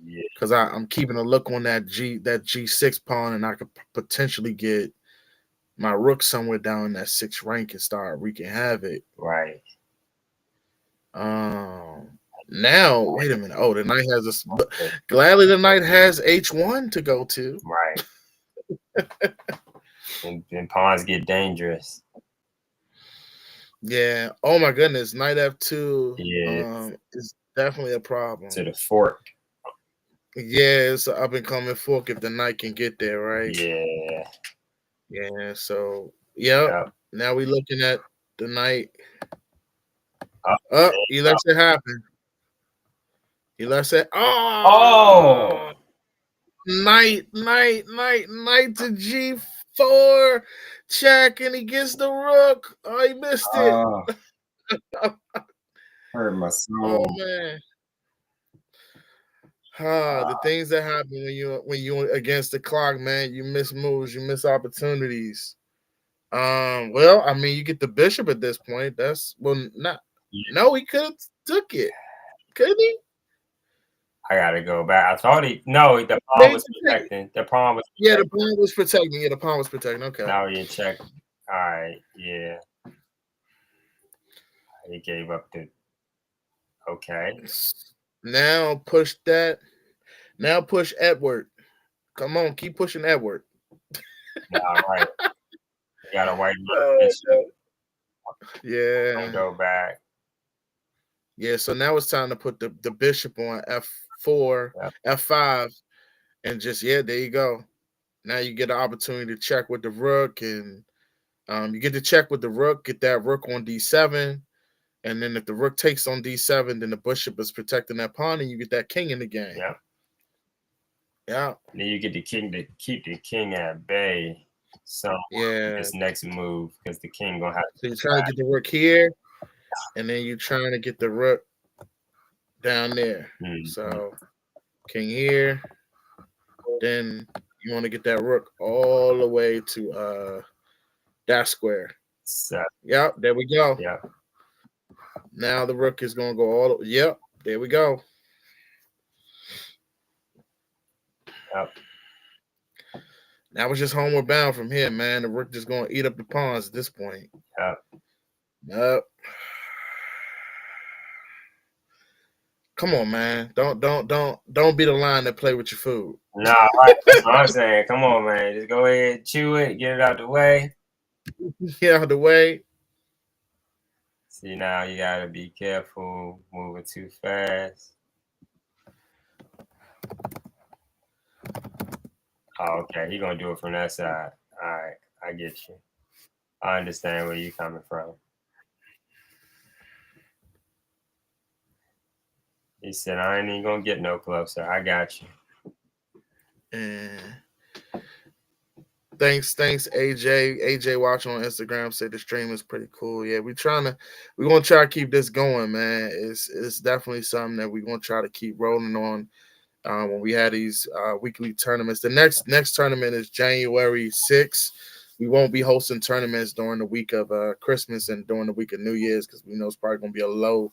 Yeah, because I'm keeping a look on that G6 pawn, and I could potentially get my rook somewhere down in that 6th rank and start wreaking havoc. Right. Now, wait a minute. Oh, the knight has gladly the knight has H1 to go to. Right. and pawns get dangerous. Yeah. Oh my goodness. Knight F2 is definitely a problem. To the fork. Yeah, it's an up and coming fork if the knight can get there, right? Yeah. Yeah. So now we're looking at the knight. He lets it happen. He lets it. Oh! Knight to G4 check, and he gets the rook. Oh, he missed it. Hurt my soul. Oh man. The things that happen when you against the clock, man. You miss moves, you miss opportunities. Well, I mean, you get the bishop at this point. That's not. No, he could have took it, couldn't he? I gotta go back. I thought the pawn was protecting. The pawn was Yeah, the protecting. pawn was protecting. Yeah, the pawn was protecting. Okay. Now he check. All right, yeah. He gave up the. Okay. Now push that. Now push Edward. Come on, keep pushing Edward. All right. You got a white Oh, bishop. yeah. Don't go back. Yeah, so now it's time to put the bishop on F4, Yep. F5, and just, yeah, there you go. Now you get an opportunity to check with the rook, and you get to check with the rook, get that rook on D7, and then if the rook takes on D7, then the bishop is protecting that pawn, and you get that king in the game. Yeah. Yeah. Then you get the king to keep the king at bay. So Yeah. this next move, because the king gonna have to. So you're trying to get the rook here, and then you're trying to get the rook down there. Mm-hmm. So king here. Then you want to get that rook all the way to that square. So, Yep, there we go. yeah. Now the rook is gonna go all. Yep, there we go. Yep. Now it's just homeward bound from here, man. The rook just gonna eat up the pawns at this point. Yep. Yep. Come on, man. Don't be the line that play with your food. No, right. That's what I'm saying. Come on, man. Just go ahead, chew it, get it out the way. Get out the way. See, now you gotta be careful moving too fast. Oh, okay. He gonna do it from that side. All right, I get you. I understand where you coming from. He said, I ain't even gonna get no closer. I got you. And thanks, AJ. AJ watching on Instagram said the stream is pretty cool. Yeah, we're gonna try to keep this going, man. It's definitely something that we're gonna try to keep rolling on. When we had these weekly tournaments. The next tournament is January 6th. We won't be hosting tournaments during the week of Christmas and during the week of New Year's because we know it's probably going to be a low.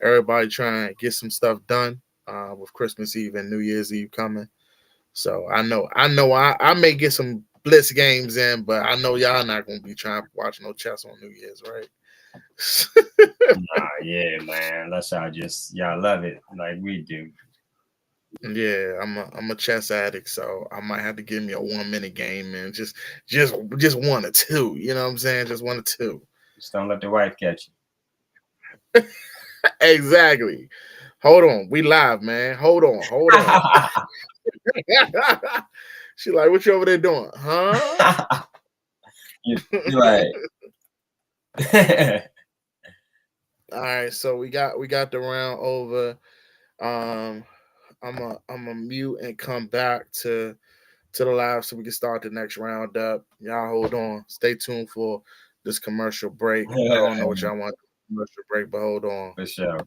Everybody trying to get some stuff done with Christmas Eve and New Year's Eve coming. So I know I may get some blitz games in, but I know y'all not going to be trying to watch no chess on New Year's, right? Nah, yeah, man. Unless y'all love it like we do. Yeah, I'm a chess addict, so I might have to give me a 1 minute game, man. Just 1 or 2. You know what I'm saying? Just 1 or 2. Just don't let the wife catch you. Exactly. Hold on, we live, man. Hold on. She like, what you over there doing, huh? you like. All right, so we got the round over. I'm a mute and come back to the live so we can start the next round up. Y'all hold on. Stay tuned for this commercial break. I don't know what y'all want commercial break, but hold on. For sure.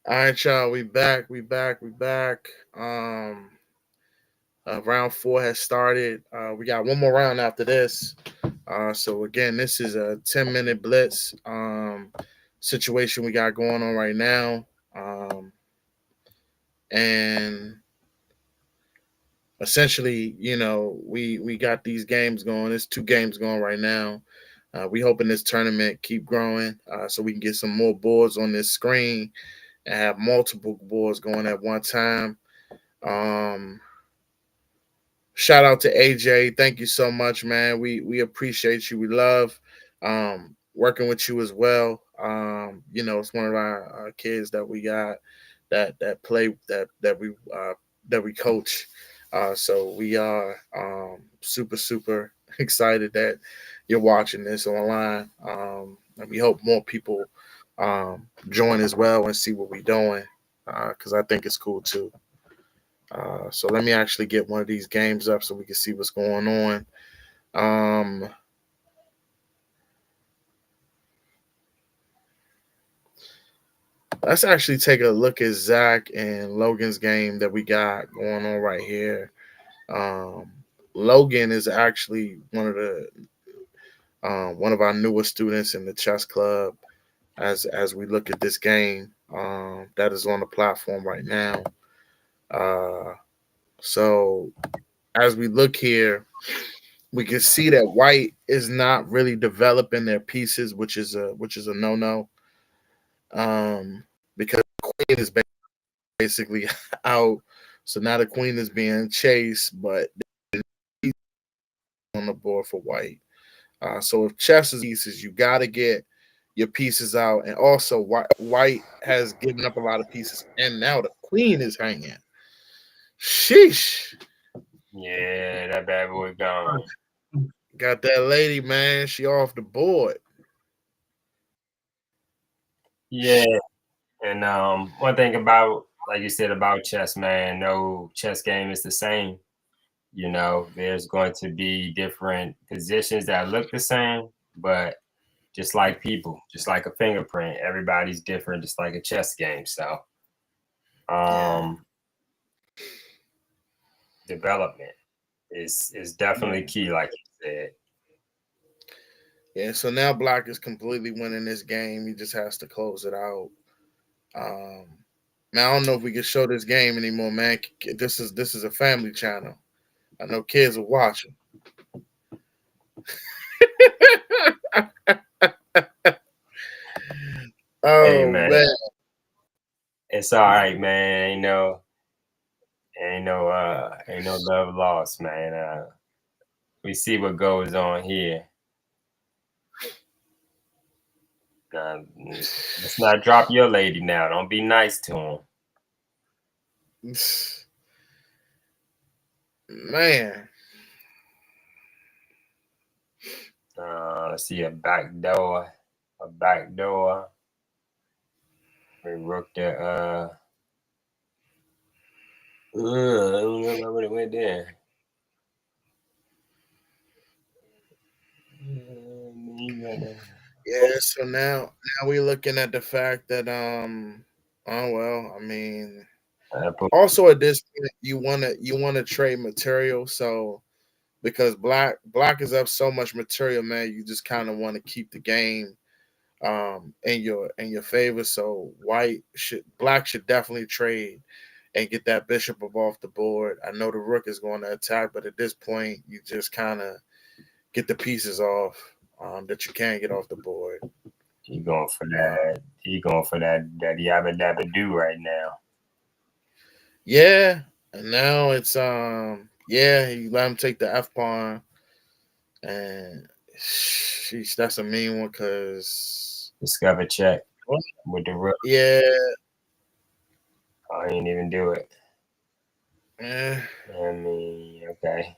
All right, y'all. We back. Round 4 has started. We got one more round after this. So again, this is a 10-minute blitz situation we got going on right now. And essentially, we got these games going. There's 2 games going right now. We hoping this tournament keep growing so we can get some more boards on this screen and have multiple boards going at one time. Shout out to AJ. Thank you so much, man. We appreciate you. We love working with you as well. It's one of our kids that we got that play that we coach. So we are super excited that you're watching this online. And we hope more people join as well and see what we're doing because I think it's cool too. So let me actually get one of these games up so we can see what's going on. Let's actually take a look at Zach and Logan's game that we got going on right here. Logan is actually one of our newest students in the chess club. As we look at this game that is on the platform right now. So as we look here, we can see that white is not really developing their pieces, which is a no-no. Because the queen is basically out. So now the queen is being chased, but on the board for white. So if chess is pieces, you got to get your pieces out. And also, white has given up a lot of pieces. And now the queen is hanging. Sheesh. Yeah, that bad boy gone. Got that lady, man. She off the board. Yeah. And one thing about, like you said, about chess, man, no chess game is the same. There's going to be different positions that look the same, but just like people, just like a fingerprint, everybody's different, just like a chess game. So, development is definitely key, like you said. Yeah, so now Black is completely winning this game. He just has to close it out. Man, I don't know if we can show this game anymore, man. This is a family channel. I know kids are watching. Hey, man. It's all right, man. Ain't no love lost, man. We see what goes on here. Let's not drop your lady now. Don't be nice to him. Man. Let's see a back door. We rook the I don't remember what it went there. Yeah, so now we're looking at the fact that also at this point you wanna trade material, so because black is up so much material, man, you just kind of want to keep the game in your favor. So black should definitely trade and get that bishop up off the board. I know the rook is going to attack, but at this point you just kind of get the pieces off that you can't get off the board. He going for that yabba dabba do right now. Yeah, and now it's he let him take the F pawn, and sheesh, that's a mean one because discover check with the rook. Yeah, I ain't even do it. Yeah, I mean, okay.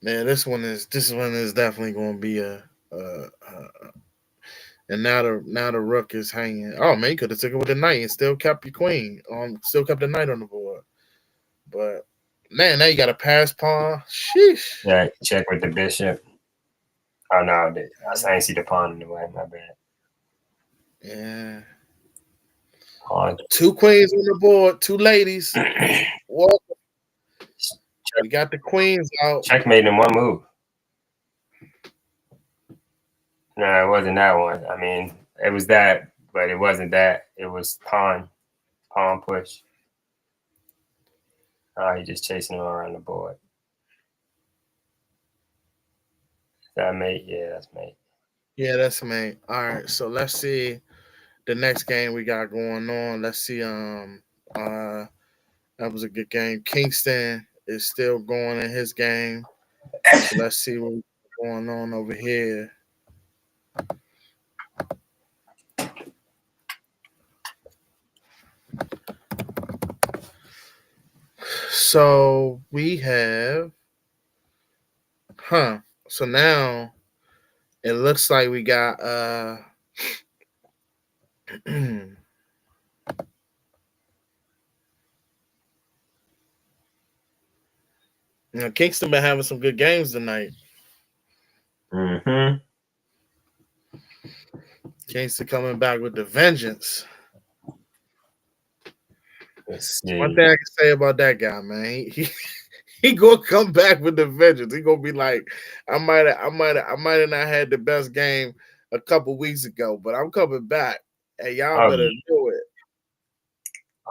Man, this one is definitely going to be and now the rook is hanging. Oh man, you could have took it with the knight and still kept your queen. Still kept the knight on the board. But man, now you got a pass pawn. Sheesh. Yeah, check with the bishop. Oh no, I ain't see the pawn in the way. My bad. Yeah. Pawn. 2 queens on the board, 2 ladies. Welcome. We got the queens out. Checkmate in one move. No, it wasn't that one. I mean, it was that, but it wasn't that. It was pawn push. Oh, he's just chasing him around the board. Is that mate? Yeah, that's mate. Yeah, that's mate. All right, so let's see the next game we got going on. Let's see. That was a good game. Kingston is still going in his game. So let's see what's going on over here. So we have, so now it looks like we got Kingston been having some good games tonight. Mm-hmm. Kingston coming back with the vengeance. Let's see. One thing I can say about that guy, man, he gonna come back with the vengeance. He gonna be like, I might have not had the best game a couple weeks ago, but I'm coming back. Hey, y'all better do it.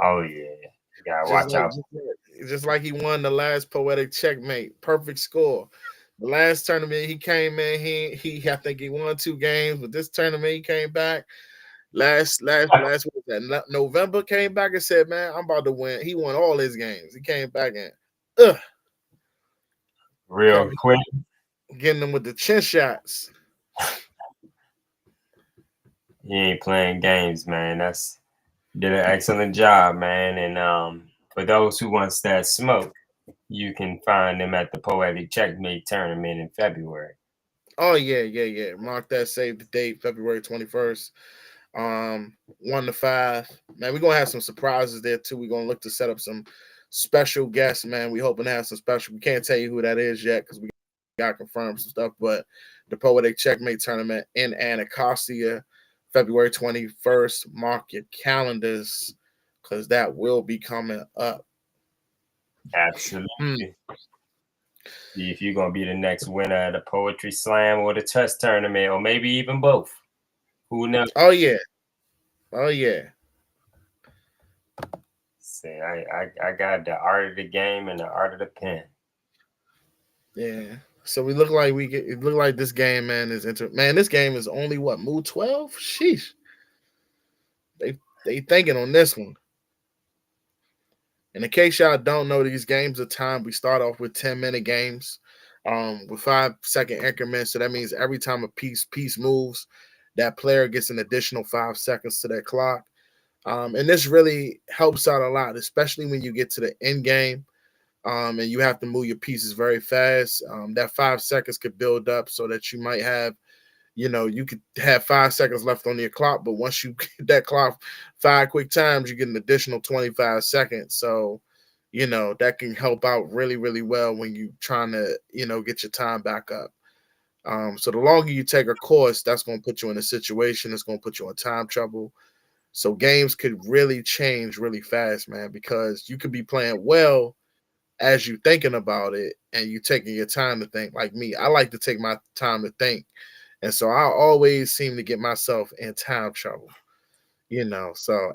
Oh yeah, you gotta watch out. Just like he won the last poetic checkmate, perfect score. The last tournament he came in, he I think he won 2 games, but this tournament he came back. Last what was that? November came back and said, "Man, I'm about to win." He won all his games. He came back and real quick, getting them with the chin shots. He ain't playing games, man. Did an excellent job, man. And for those who wants that smoke, you can find them at the Poetic Checkmate tournament in February. Oh yeah. Mark that. Save the date, February 21st. 1 to 5. Man, we're gonna have some surprises there too. We're gonna look to set up some special guests, man. We hoping to have some special. We can't tell you who that is yet because we got confirmed some stuff. But the Poetic Checkmate tournament in Anacostia, February 21st. Mark your calendars because that will be coming up. Absolutely. See if you're gonna be the next winner of the Poetry Slam or the chess tournament, or maybe even both. Who knows? Oh yeah. See, I got the art of the game and the art of the pen. Yeah. So we look like it look like this game, man, is man, this game is only what, move 12? Sheesh. They thinking on this one. And in case y'all don't know, these games are timed. We start off with 10-minute games with 5-second increments. So that means every time a piece moves, that player gets an additional 5 seconds to their clock. And this really helps out a lot, especially when you get to the end game and you have to move your pieces very fast. That 5 seconds could build up so that you might have, you could have 5 seconds left on your clock, but once you get that clock 5 quick times, you get an additional 25 seconds. So, that can help out really, really well when you're trying to, get your time back up. So the longer you take a course, that's going to put you in a situation that's going to put you in time trouble. So games could really change really fast, man, because you could be playing well as you thinking about it and you taking your time to think. Like me, I like to take my time to think. And so I always seem to get myself in time trouble, So,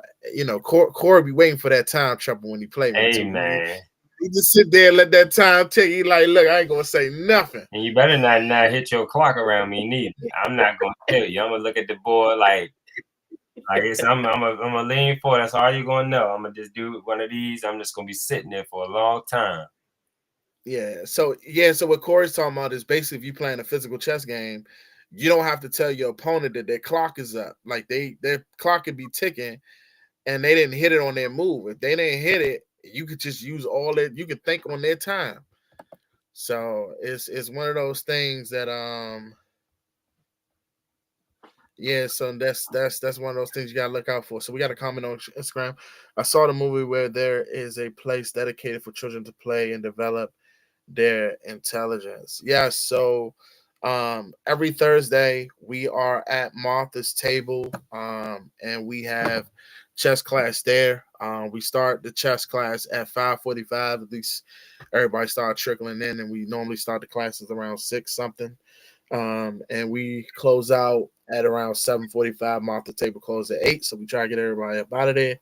Corey be waiting for that time trouble when he play me. Hey, man. You just sit there and let that time take you. Like, look, I ain't gonna say nothing. And you better not hit your clock around me neither. I'm not gonna kill you. I'm gonna look at the board like it's, I'm gonna lean forward. That's all you're gonna know. I'm gonna just do one of these. I'm just gonna be sitting there for a long time. Yeah. So what Corey's talking about is basically if you're playing a physical chess game, you don't have to tell your opponent that their clock is up. Like their clock could be ticking and they didn't hit it on their move. If they didn't hit it, you could just use all that. You could think on their time. So it's one of those things that so that's one of those things you gotta look out for. So we got a comment on Instagram. I saw the movie where there is a place dedicated for children to play and develop their intelligence. Yes, so every Thursday we are at Martha's Table and we have chess class there. We start the chess class at 5:45. At least everybody started trickling in, and we normally start the classes around 6 something. And we close out at around 7:45. Martha table close at 8, so we try to get everybody up out of there.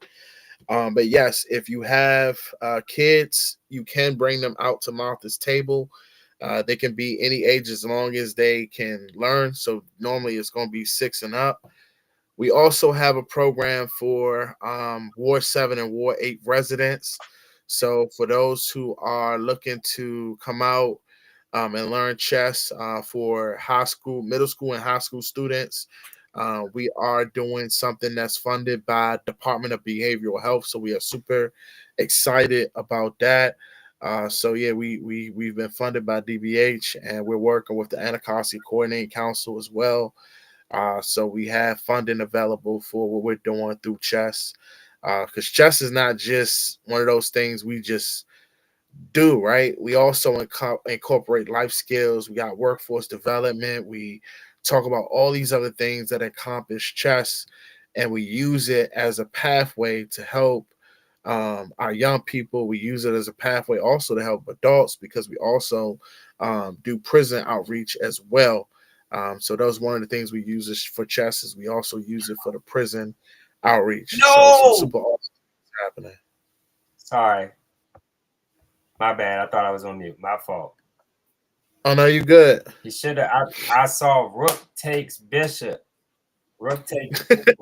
But yes, if you have kids, you can bring them out to Martha's table. They can be any age as long as they can learn. So normally it's going to be 6 and up. We also have a program for Ward 7 and Ward 8 residents. So for those who are looking to come out and learn chess for high school, middle school, and high school students, we are doing something that's funded by Department of Behavioral Health. So we are super excited about that. So yeah, we've been funded by DBH, and we're working with the Anacostia Coordinating Council as well. So we have funding available for what we're doing through chess, because chess is not just one of those things we just do, right? We also incorporate life skills. We got workforce development. We talk about all these other things that encompass chess, and we use it as a pathway to help our young people. We use it as a pathway also to help adults, because we also do prison outreach as well. So that was one of the things we use this for chess. Is we also use it for the prison outreach. No! So some super awesome things happening. Sorry. My bad. I thought I was on mute. My fault. Oh no, you good. He should have. I saw Rook takes Bishop. Rook takes Bishop.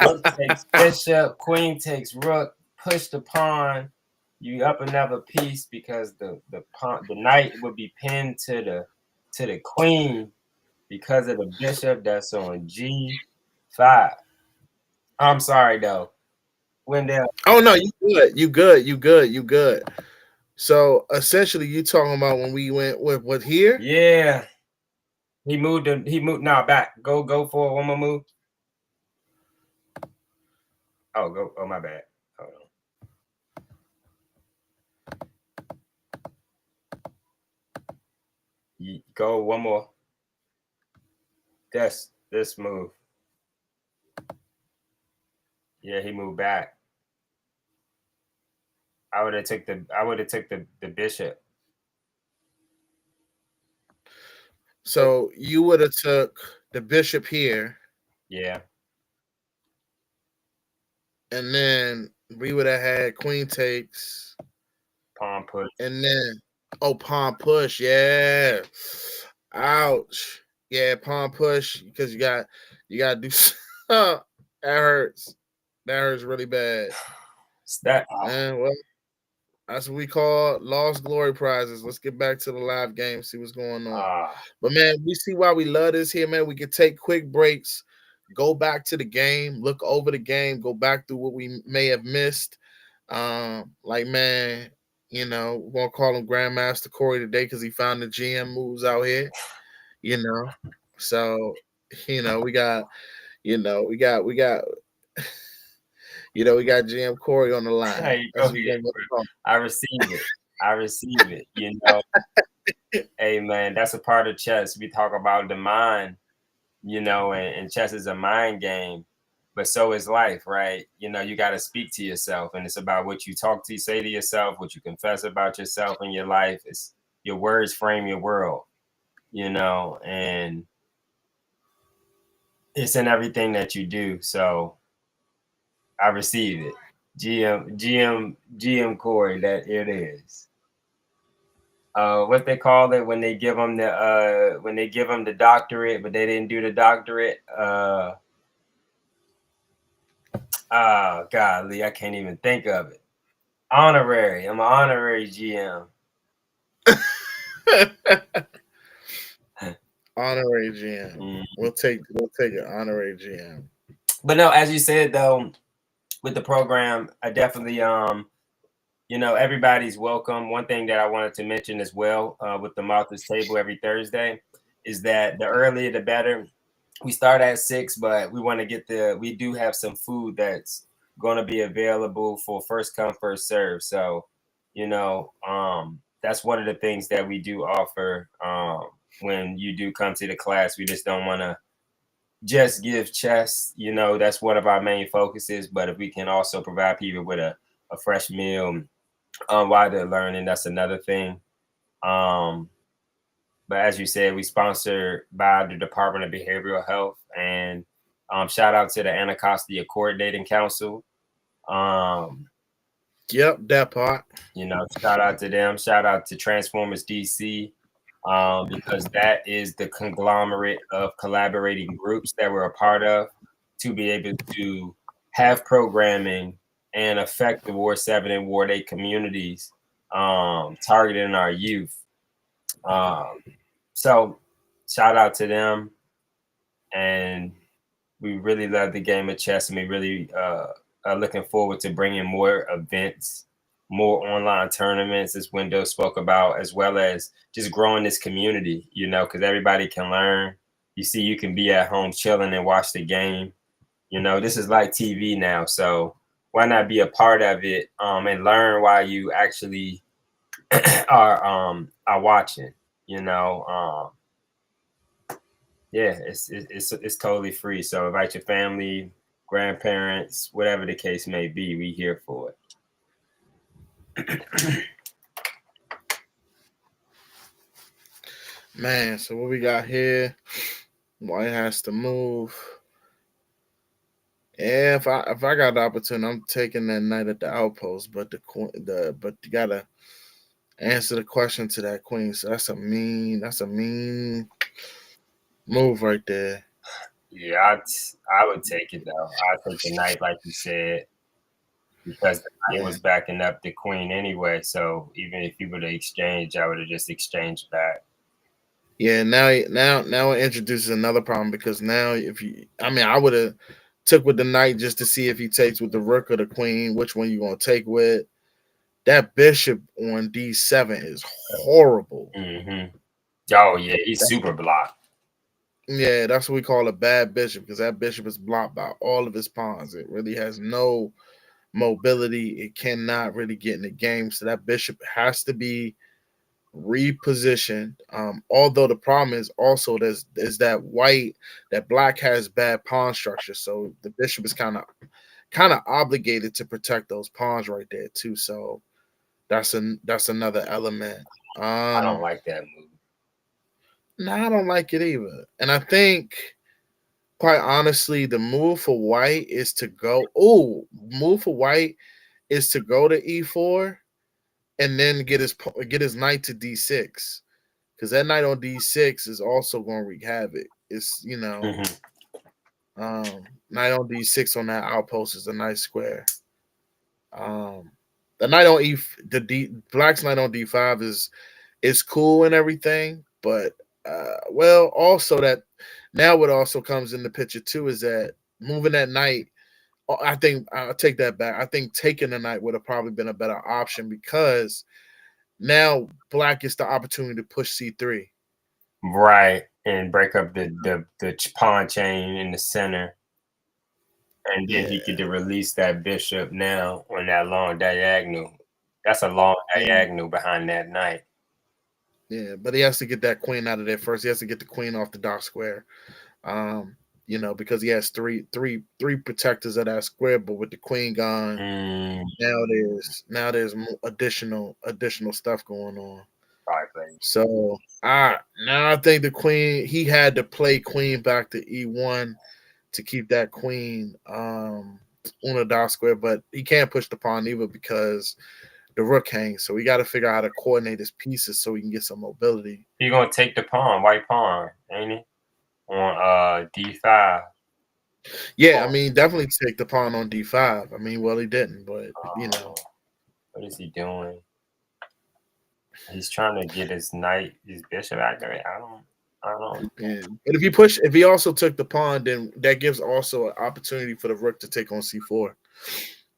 Rook takes Bishop. Queen takes Rook. Push the pawn. You up another piece because the knight would be pinned to the queen because of the bishop that's on G5. I'm sorry though, Wendell. Oh no, you good. You good. You good. You good. So essentially, you talking about when we went with what here? Yeah, he moved. Now back. Go for one more move. Oh, go. Oh, my bad. Hold on. Go one more. That's this move. Yeah, he moved back. I would have took the bishop. So you would have took the bishop here. Yeah. And then we would have had queen takes. Pawn push. And then pawn push. Yeah. Ouch. Yeah, pawn push, because you got to do that hurts. That hurts really bad. That And well, that's what we call lost glory prizes. Let's get back to the live game, see what's going on. But man, we see why we love this here, man. We can take quick breaks, go back to the game, look over the game, go back through what we may have missed. Like, man, we're gonna call him Grandmaster Corey today because he found the GM moves out here. So we got we got GM Corey on the line. Hey, I receive it. Hey man, that's a part of chess. We talk about the mind, and chess is a mind game, but so is life, right? You got to speak to yourself, and it's about what you say to yourself, what you confess about yourself in your life. It's your words frame your world, and it's in everything that you do. So I receive it. GM Corey, that it is. What they call it when they give them the doctorate, but they didn't do the doctorate. Oh golly, I can't even think of it. Honorary. I'm an honorary GM. Honorary GM. Mm-hmm. We'll take an honorary GM. But no, as you said though, with the program, I definitely everybody's welcome. One thing that I wanted to mention as well with the Martha's Table every Thursday is that the earlier the better. We start at 6, but we want to we do have some food that's going to be available for first come, first serve. So, that's one of the things that we do offer when you do come to the class. We just don't want to just give chess, that's one of our main focuses. But if we can also provide people with a fresh meal while they're learning, that's another thing. But as you said, we sponsored by the Department of Behavioral Health, and shout out to the Anacostia Coordinating Council. Yep, that part. Shout out to them. Shout out to Transformers DC, because that is the conglomerate of collaborating groups that we're a part of to be able to have programming and affect the Ward 7 and Ward 8 communities, targeting our youth. So shout out to them, and we really love the game of chess, and we really are looking forward to bringing more events, more online tournaments, as Window spoke about, as well as just growing this community, because everybody can learn. You see, you can be at home chilling and watch the game. This is like TV now, so why not be a part of it and learn while you actually are watching? Yeah, it's totally free. So invite your family, grandparents, whatever the case may be. We here for it. Man, so what we got here? White has to move. Yeah, if I got the opportunity, I'm taking that night at the outpost. But but you gotta answer the question to that queen. So that's a mean move right there. Yeah, I would take it though. I'd take the knight, like you said, because the knight was backing up the queen anyway. So even if you were to exchange, I would have just exchanged back. Yeah, now it introduces another problem, because now I would have took with the knight just to see if he takes with the rook or the queen, which one you gonna take with. That bishop on D7 is horrible. Mm-hmm. Oh yeah, he's super blocked. Yeah, that's what we call a bad bishop, because that bishop is blocked by all of his pawns. It really has no mobility. It cannot really get in the game. So that bishop has to be repositioned. Although the problem is also is that black has bad pawn structure. So the bishop is kind of obligated to protect those pawns right there too. So that's another element. I don't like that move. No, I don't like it either. And I think, quite honestly, the move for white is to go. Oh, move for white is to go to E4 and then get his knight to D6, because that knight on D6 is also going to wreak havoc. It's knight on D6 on that outpost is a nice square. The knight on black's knight on D5 is cool and everything, but also that now what also comes in the picture too is that moving that knight. I think I'll take that back. I think taking the knight would have probably been a better option, because now black gets the opportunity to push C3. Right, and break up the pawn chain in the center. And then he could release that bishop now on that long diagonal. That's a long diagonal behind that knight. Yeah, but he has to get that queen out of there first. He has to get the queen off the dark square. Because he has three protectors of that square, but with the queen gone, now there's additional stuff going on. So now I think the queen, he had to play queen back to E1 to keep that queen on the dark square, but he can't push the pawn either because the rook hangs. So we got to figure out how to coordinate his pieces so we can get some mobility. He's gonna take the pawn, white pawn, ain't he? On D5. Yeah, I mean, definitely take the pawn on D5. I mean, well, he didn't, but what is he doing? He's trying to get his bishop activated. I don't know. Yeah. But if he also took the pawn, then that gives also an opportunity for the rook to take on C4.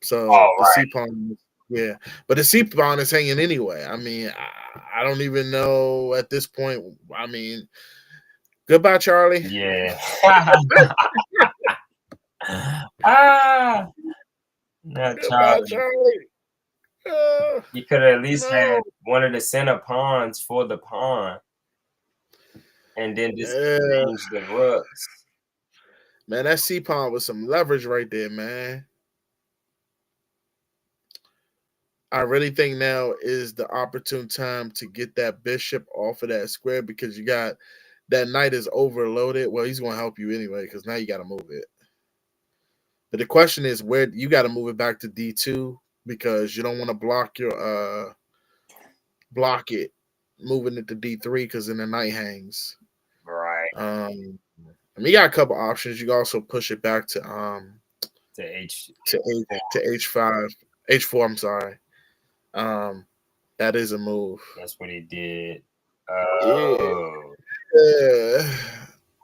So the C pawn, yeah, but the C pawn is hanging anyway. I mean, I don't even know at this point. I mean, goodbye, Charlie. Yeah. No, goodbye, Charlie. You could at least had one of the center pawns for the pawn, and then just change the rooks. Man, that C pawn was some leverage right there, man. I really think now is the opportune time to get that bishop off of that square because you got that knight is overloaded. Well, he's going to help you anyway because now you got to move it. But the question is where you got to move it back to D2 because you don't want to block it moving it to D3 because then the knight hangs. Right. I mean, you got a couple options. You can also push it back to H5, H4. I'm sorry. That is a move. That's what he did. Yeah.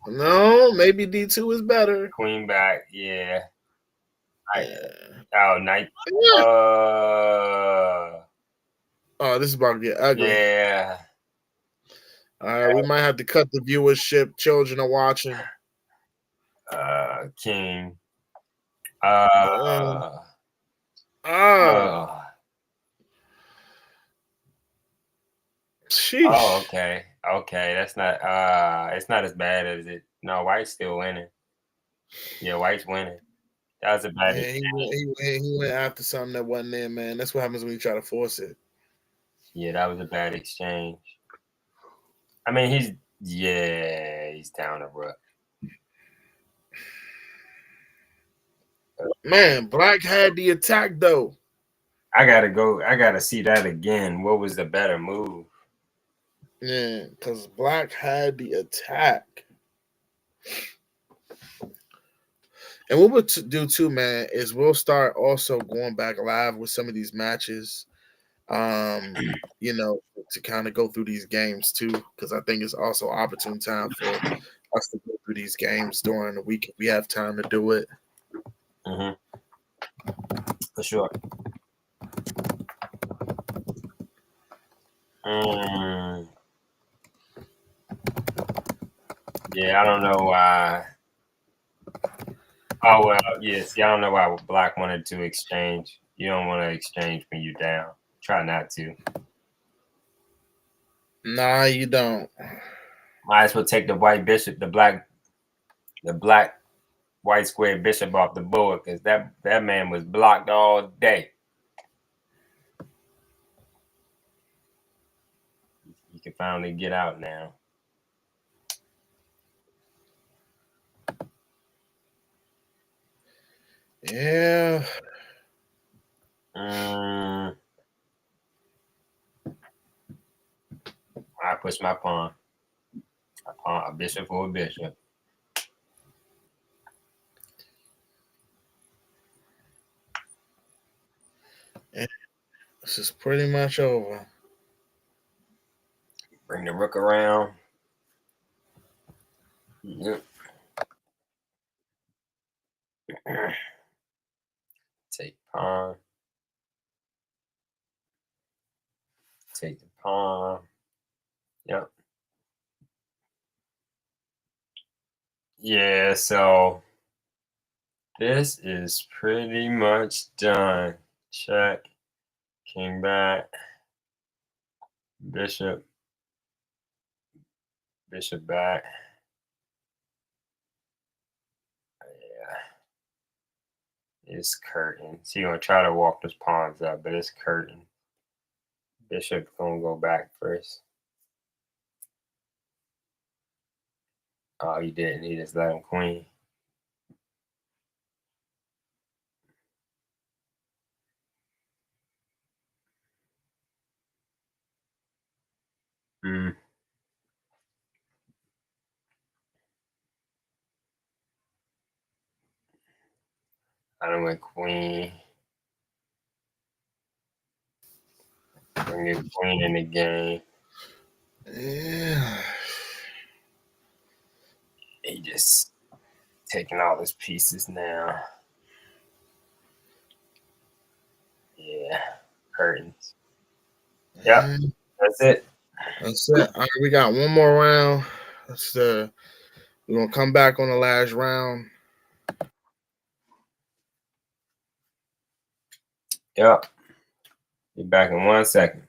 No, maybe D2 is better. Queen back, yeah. Knight. Yeah. Oh, this is about to get ugly. Yeah. All right, we might have to cut the viewership. Children are watching. King. Sheesh. Oh, okay. Okay. That's not it's not as bad as it. No, White's still winning. Yeah, White's winning. That was a bad he went after something that wasn't there, man. That's what happens when you try to force it. Yeah, that was a bad exchange. I mean, he's down the rook. Man, Black had the attack though. I gotta see that again. What was the better move? Yeah, because Black had the attack. And what we'll do too, man, is we'll start also going back live with some of these matches. You know, to kind of go through these games too, because I think it's also an opportune time for us to go through these games during the week if we have time to do it. Mm-hmm. For sure. Yeah, I don't know why. Oh well, yes. Yeah, I don't know why Black wanted to exchange. You don't want to exchange when you're down. Try not to. Nah, you don't. Might as well take the white bishop, the black white square bishop off the board because that man was blocked all day. You can finally get out now. Yeah. I push my pawn. A bishop for a bishop. This is pretty much over. Bring the rook around. Yep. Take pawn. Take the pawn. Yep. Yeah, so this is pretty much done. Check. King back. Bishop. Bishop back. Yeah. It's curtain. So you're gonna try to walk those pawns up, but it's curtain. Bishop gonna go back first. Oh, he didn't. He just let him queen. I done went queen. Bring the queen in the game. Yeah. He just taking all his pieces now. Yeah. Curtains. Yep. That's it. That's it. All right, we got one more round. We're gonna come back on the last round. Yep. Be back in 1 second.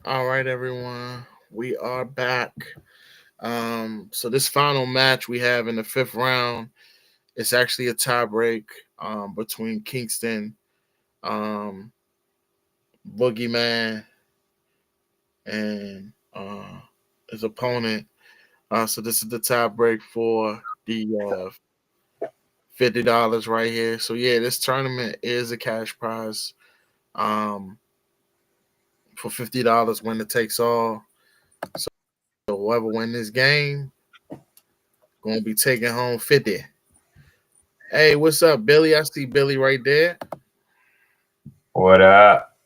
All right, everyone. We are back. So this final match we have in the fifth round, it's actually a tie break between Kingston, um, Boogeyman, and his opponent. So this is the tie break for the $50 right here. So yeah, this tournament is a cash prize. Um, for $50, winner takes all. So whoever win this game gonna be taking home 50. Hey, what's up, Billy? I see Billy right there. What up?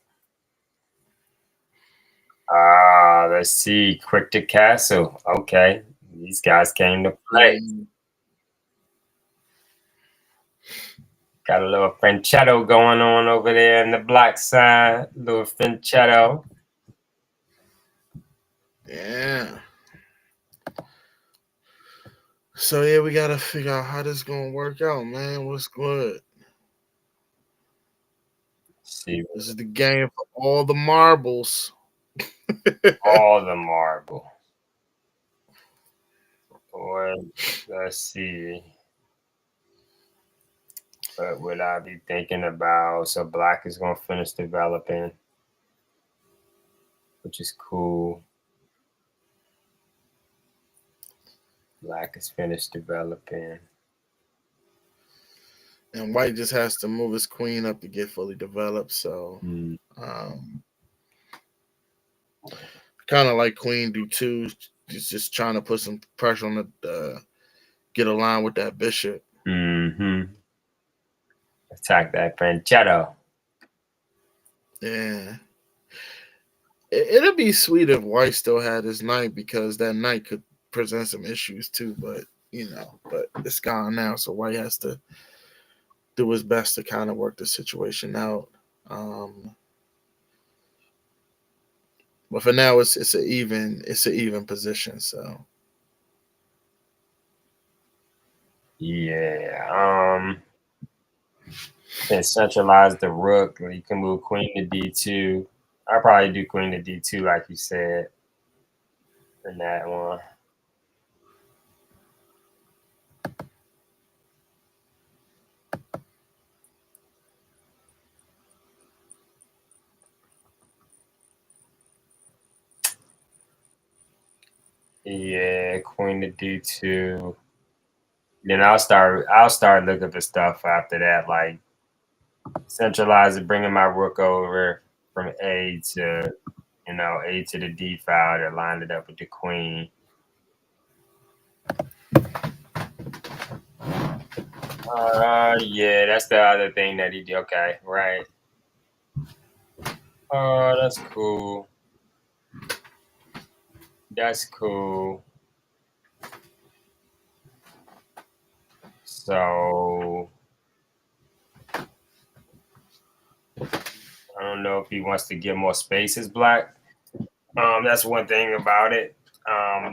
Let's see. Quick to Castle. Okay. These guys came to play. Got a little Franchetto going on over there in the black side. Little Franchetto. Yeah. So yeah, we gotta figure out how this gonna work out, man. What's good? See This is the game for all the marbles. all the marble. Or let's see. What would I be thinking about? So black is gonna finish developing, which is cool. Black is finished developing. And white just has to move his queen up to get fully developed. So kind of like queen d2, just trying to put some pressure on the get aligned with that bishop. Attack that Franchetto. Yeah. It'll be sweet if white still had his knight, because that knight could present some issues too. But but it's gone now, so white has to do his best to kind of work the situation out. But for now, it's an even position. So Yeah. Can centralize the rook. You can move queen to d2. I'll probably do queen to d2, like you said, in that one. Yeah, queen to d2. Then I'll start looking for stuff after that, like centralize it, bringing my rook over from A to A to the D file to line it up with the queen. Yeah, that's the other thing that he did. Okay, right. Oh, that's cool. That's cool. So I don't know if he wants to get more space as black. That's one thing about it.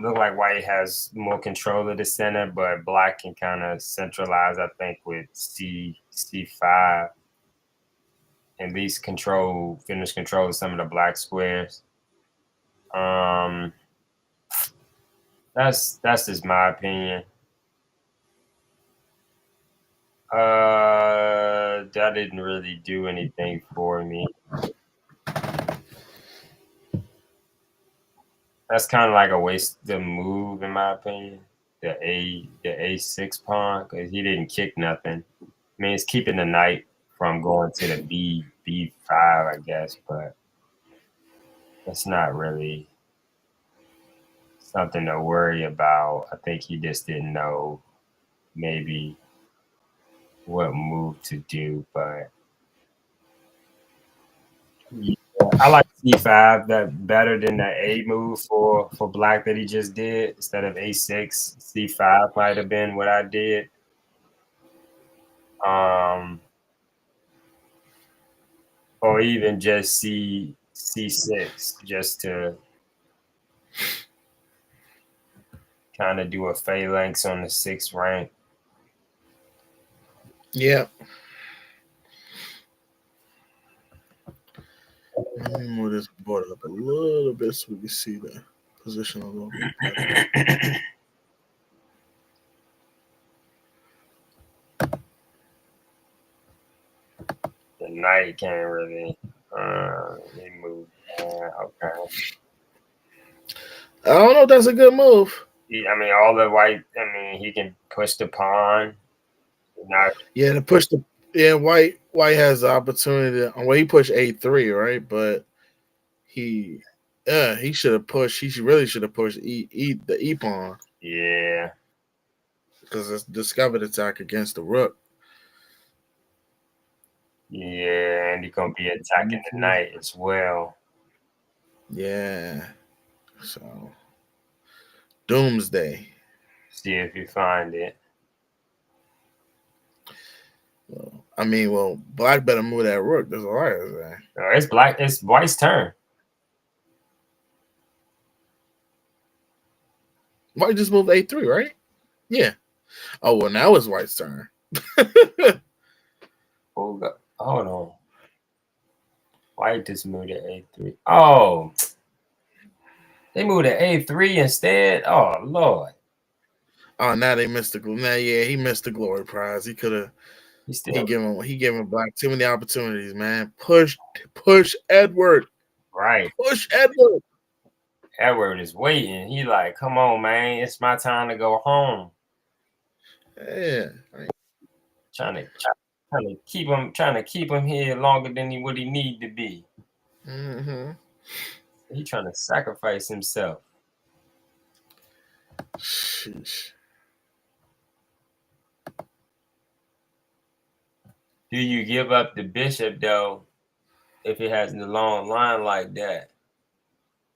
Look like white has more control of the center, but black can kind of centralize, I think, with C5. At least finish control of some of the black squares. That's just my opinion. That didn't really do anything for me. That's kind of like a wasted move, in my opinion. The A6 pawn, because he didn't kick nothing. I mean, it's keeping the knight from going to the B5, I guess, but that's not really something to worry about. I think he just didn't know maybe what move to do, but yeah, I like C5 that better than the A move for black that he just did. Instead of A6, C5 might have been what I did. Or even just C6, just to kind of do a phalanx on the 6th rank. yeah. Let me move this board up a little bit so we can see the position a little bit better. The knight can't really. He moved. Okay. I don't know if that's a good move. I mean, all the white. I mean, he can push the pawn. Not. Yeah, to push the white has the opportunity to, well, he pushed A3, right? But he should have pushed. He really should have pushed the E pawn. Yeah. Because it's discovered attack against the rook. Yeah, and he's gonna be attacking the knight as well. Yeah. So doomsday. See if you find it. Well, I mean, black better move that rook. That's all I say. It's black. It's white's turn. White just moved A3, right? Yeah. Oh well, now it's white's turn. Hold on. White just moved to A3. Oh, they moved to A3 instead. Oh Lord. Oh, now they missed the he missed the glory prize. He could have. He giving black too many opportunities, man. Push Edward. Right. Push Edward. Edward is waiting. He like, come on, man. It's my time to go home. Yeah. Trying to keep him here longer than he need to be. Mm-hmm. He trying to sacrifice himself. Sheesh. Do you give up the bishop though if it has the long line like that?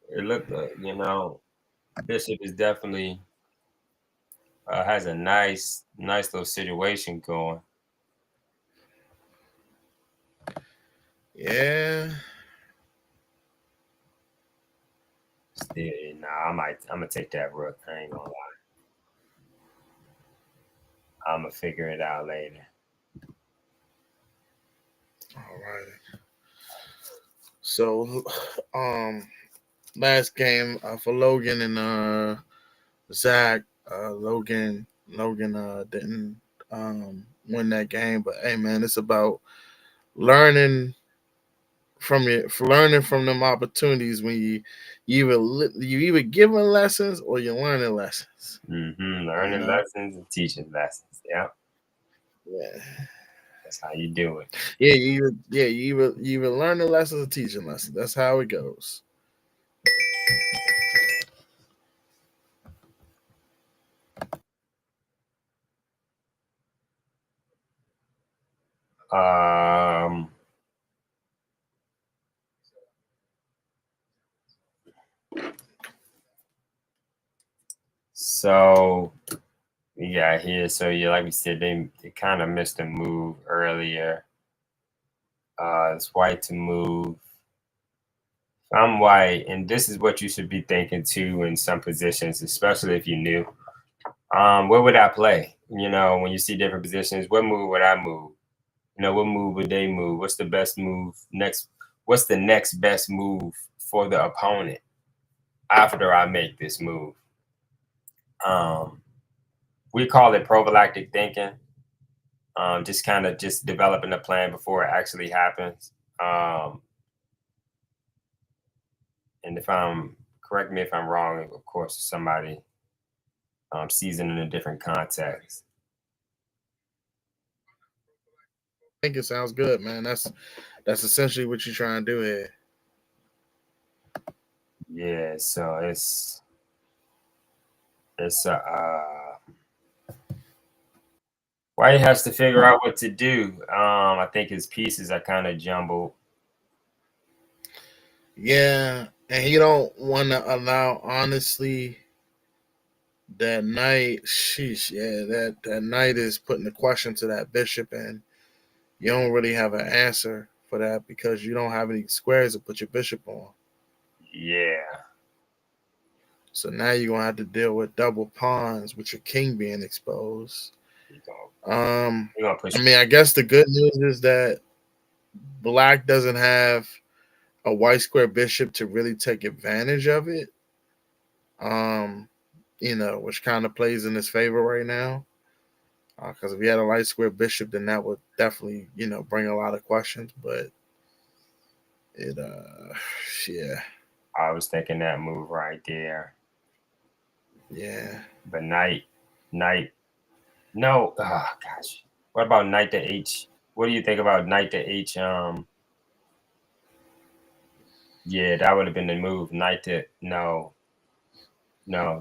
It looked like, bishop is definitely has a nice little situation going. Yeah. Still, I'm gonna take that rook. I ain't gonna lie. I'm gonna figure it out later. All right. So, last game for Logan and Zach. Logan didn't win that game, but hey, man, it's about learning from them opportunities when you either giving lessons or you're learning lessons. Mm-hmm. Learning lessons and teaching lessons. Yeah. Yeah. That's how you do it. Yeah, you either learn the lessons or teaching lessons. That's how it goes. So we got here. So yeah, like we said, they kind of missed a move earlier. It's white to move. If I'm white, and this is what you should be thinking too in some positions, especially if you knew. Where would I play? When you see different positions, what move would I move? What move would they move? What's the best move next? What's the next best move for the opponent after I make this move? We call it prophylactic thinking. Just kind of just developing a plan before it actually happens. And correct me if I'm wrong, of course, somebody sees it in a different context. I think it sounds good, man. That's essentially what you're trying to do here. Yeah, so it's White has to figure out what to do. I think his pieces are kind of jumbled. Yeah, and he don't want to allow, honestly, that knight. Sheesh, yeah, that knight is putting the question to that bishop, and you don't really have an answer for that because you don't have any squares to put your bishop on. Yeah. So now you're gonna have to deal with double pawns with your king being exposed. I mean, I guess the good news is that black doesn't have a white square bishop to really take advantage of it. Which kind of plays in his favor right now. Because if he had a light square bishop, then that would definitely, bring a lot of questions. But yeah. I was thinking that move right there. Yeah. But knight. No. Oh gosh. What about knight to h? What do you think about knight to h? Yeah, that would have been the move. Knight to no,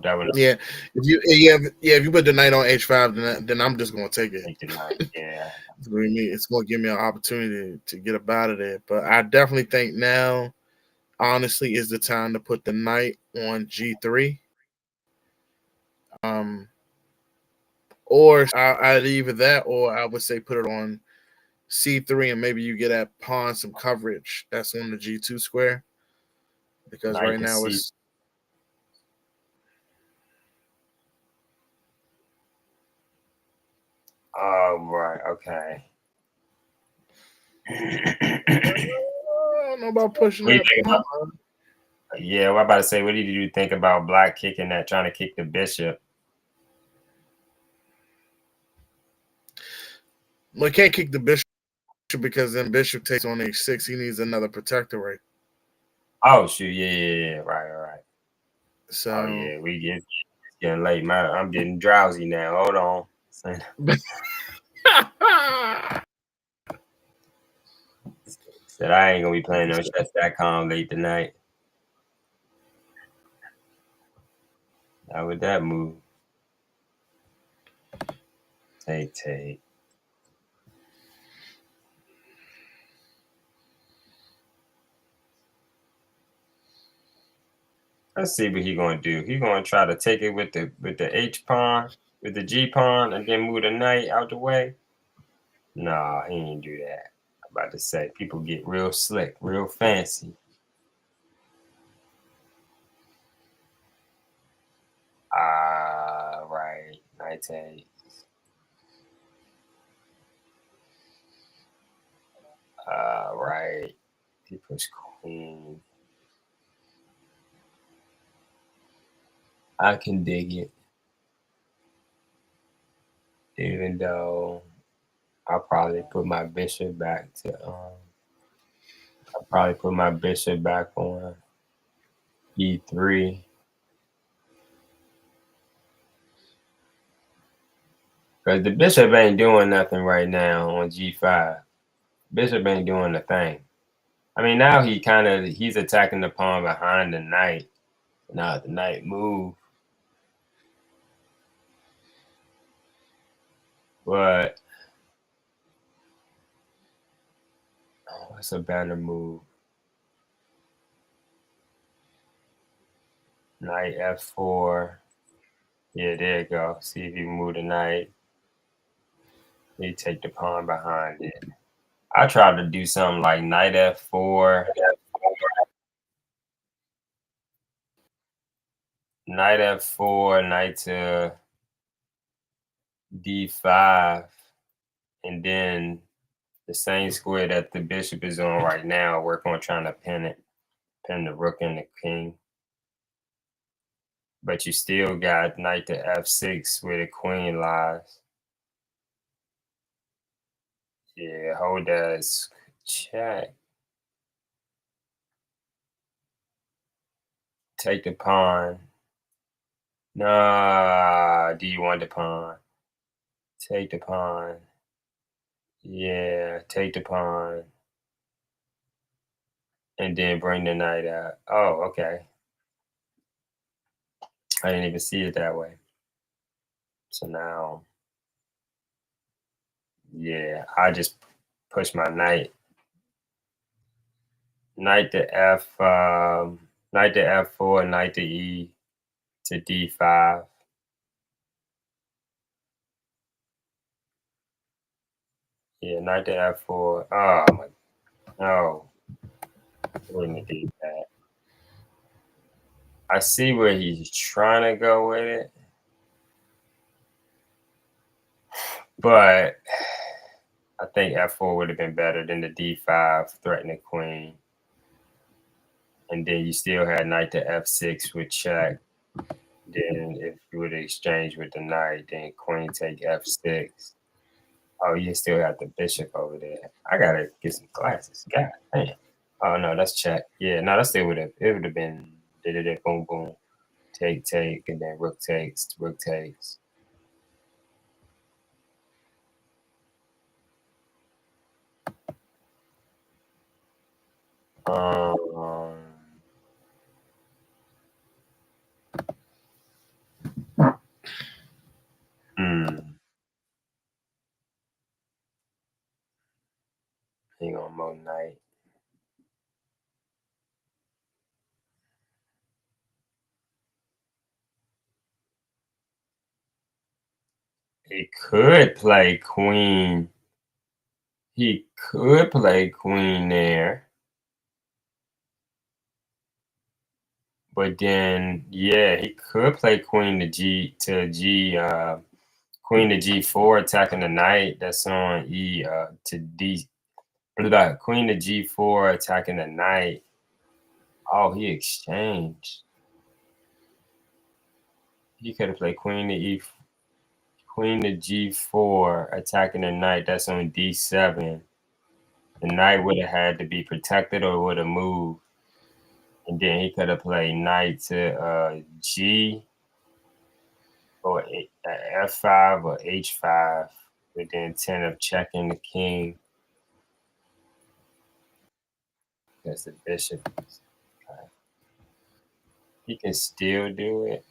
that would. Yeah, if you put the knight on h5, then I'm just gonna take it. Take the knight. Yeah, it's gonna give me an opportunity to get up out of there. But I definitely think now, honestly, is the time to put the knight on g3. Or I'd either that, or I would say put it on c3, and maybe you get that pawn some coverage that's on the g2 square. Because knight right now it's. Oh, right. Okay. I don't know about pushing that. Yeah, what I'm about to say, what did you think about black kicking that, trying to kick the bishop? Well, he can't kick the bishop because then bishop takes on h6. He needs another protector, right? Oh, shoot. Yeah. Right. So. Oh, yeah, it's getting late. I'm getting drowsy now. Hold on. Said I ain't gonna be playing no chess.com late tonight. Not with that move. Take. Let's see what he's gonna do. He's gonna try to take it with the H pawn, with the G pawn, and then move the knight out the way. Nah, he ain't do that. I'm about to say people get real slick, real fancy. Right. Knight to right. He push queen. I can dig it. Even though I'll probably put my bishop back on e3. Because the bishop ain't doing nothing right now on g5. Bishop ain't doing a thing. I mean, now he's attacking the pawn behind the knight. Now the knight move. But what's a better move? Knight f4. Yeah, there you go. See if you move the knight. You take the pawn behind it. I tried to do something like knight f4. Knight f4, knight to d5, and then the same square that the bishop is on right now, work on trying to pin the rook and the king. But you still got knight to f6 where the queen lies. Yeah, hold that check. Take the pawn. Nah, do you want the pawn? Take the pawn. Yeah, take the pawn. And then bring the knight out. Oh, okay. I didn't even see it that way. So now, yeah, I just push my knight. Knight to f4, knight to e to d5. Yeah, knight to f4. Oh my, no, wouldn't do that. I see where he's trying to go with it, but I think f4 would have been better than the d5 threatening queen. and then you still had knight to f6 with check. Then if you would exchange with the knight, then queen take f6. Oh, you still got the bishop over there. I gotta get some glasses. God damn. Oh no, that's check. Yeah, no, that still would have. It would have been boom boom, take, and then rook takes, rook takes. Hang on, Mo Knight. He could play queen. He could play queen there. But then, yeah, he could play queen to G, queen to G4, attacking the knight. That's on E to D. Queen to G4, attacking the knight. Oh, he exchanged. He could have played queen to E, queen to G4, attacking the knight. That's on D7. The knight would have had to be protected or would have moved. And then he could have played knight to G or F5 or H5 with the intent of checking the king. That's the bishop. He can still do it.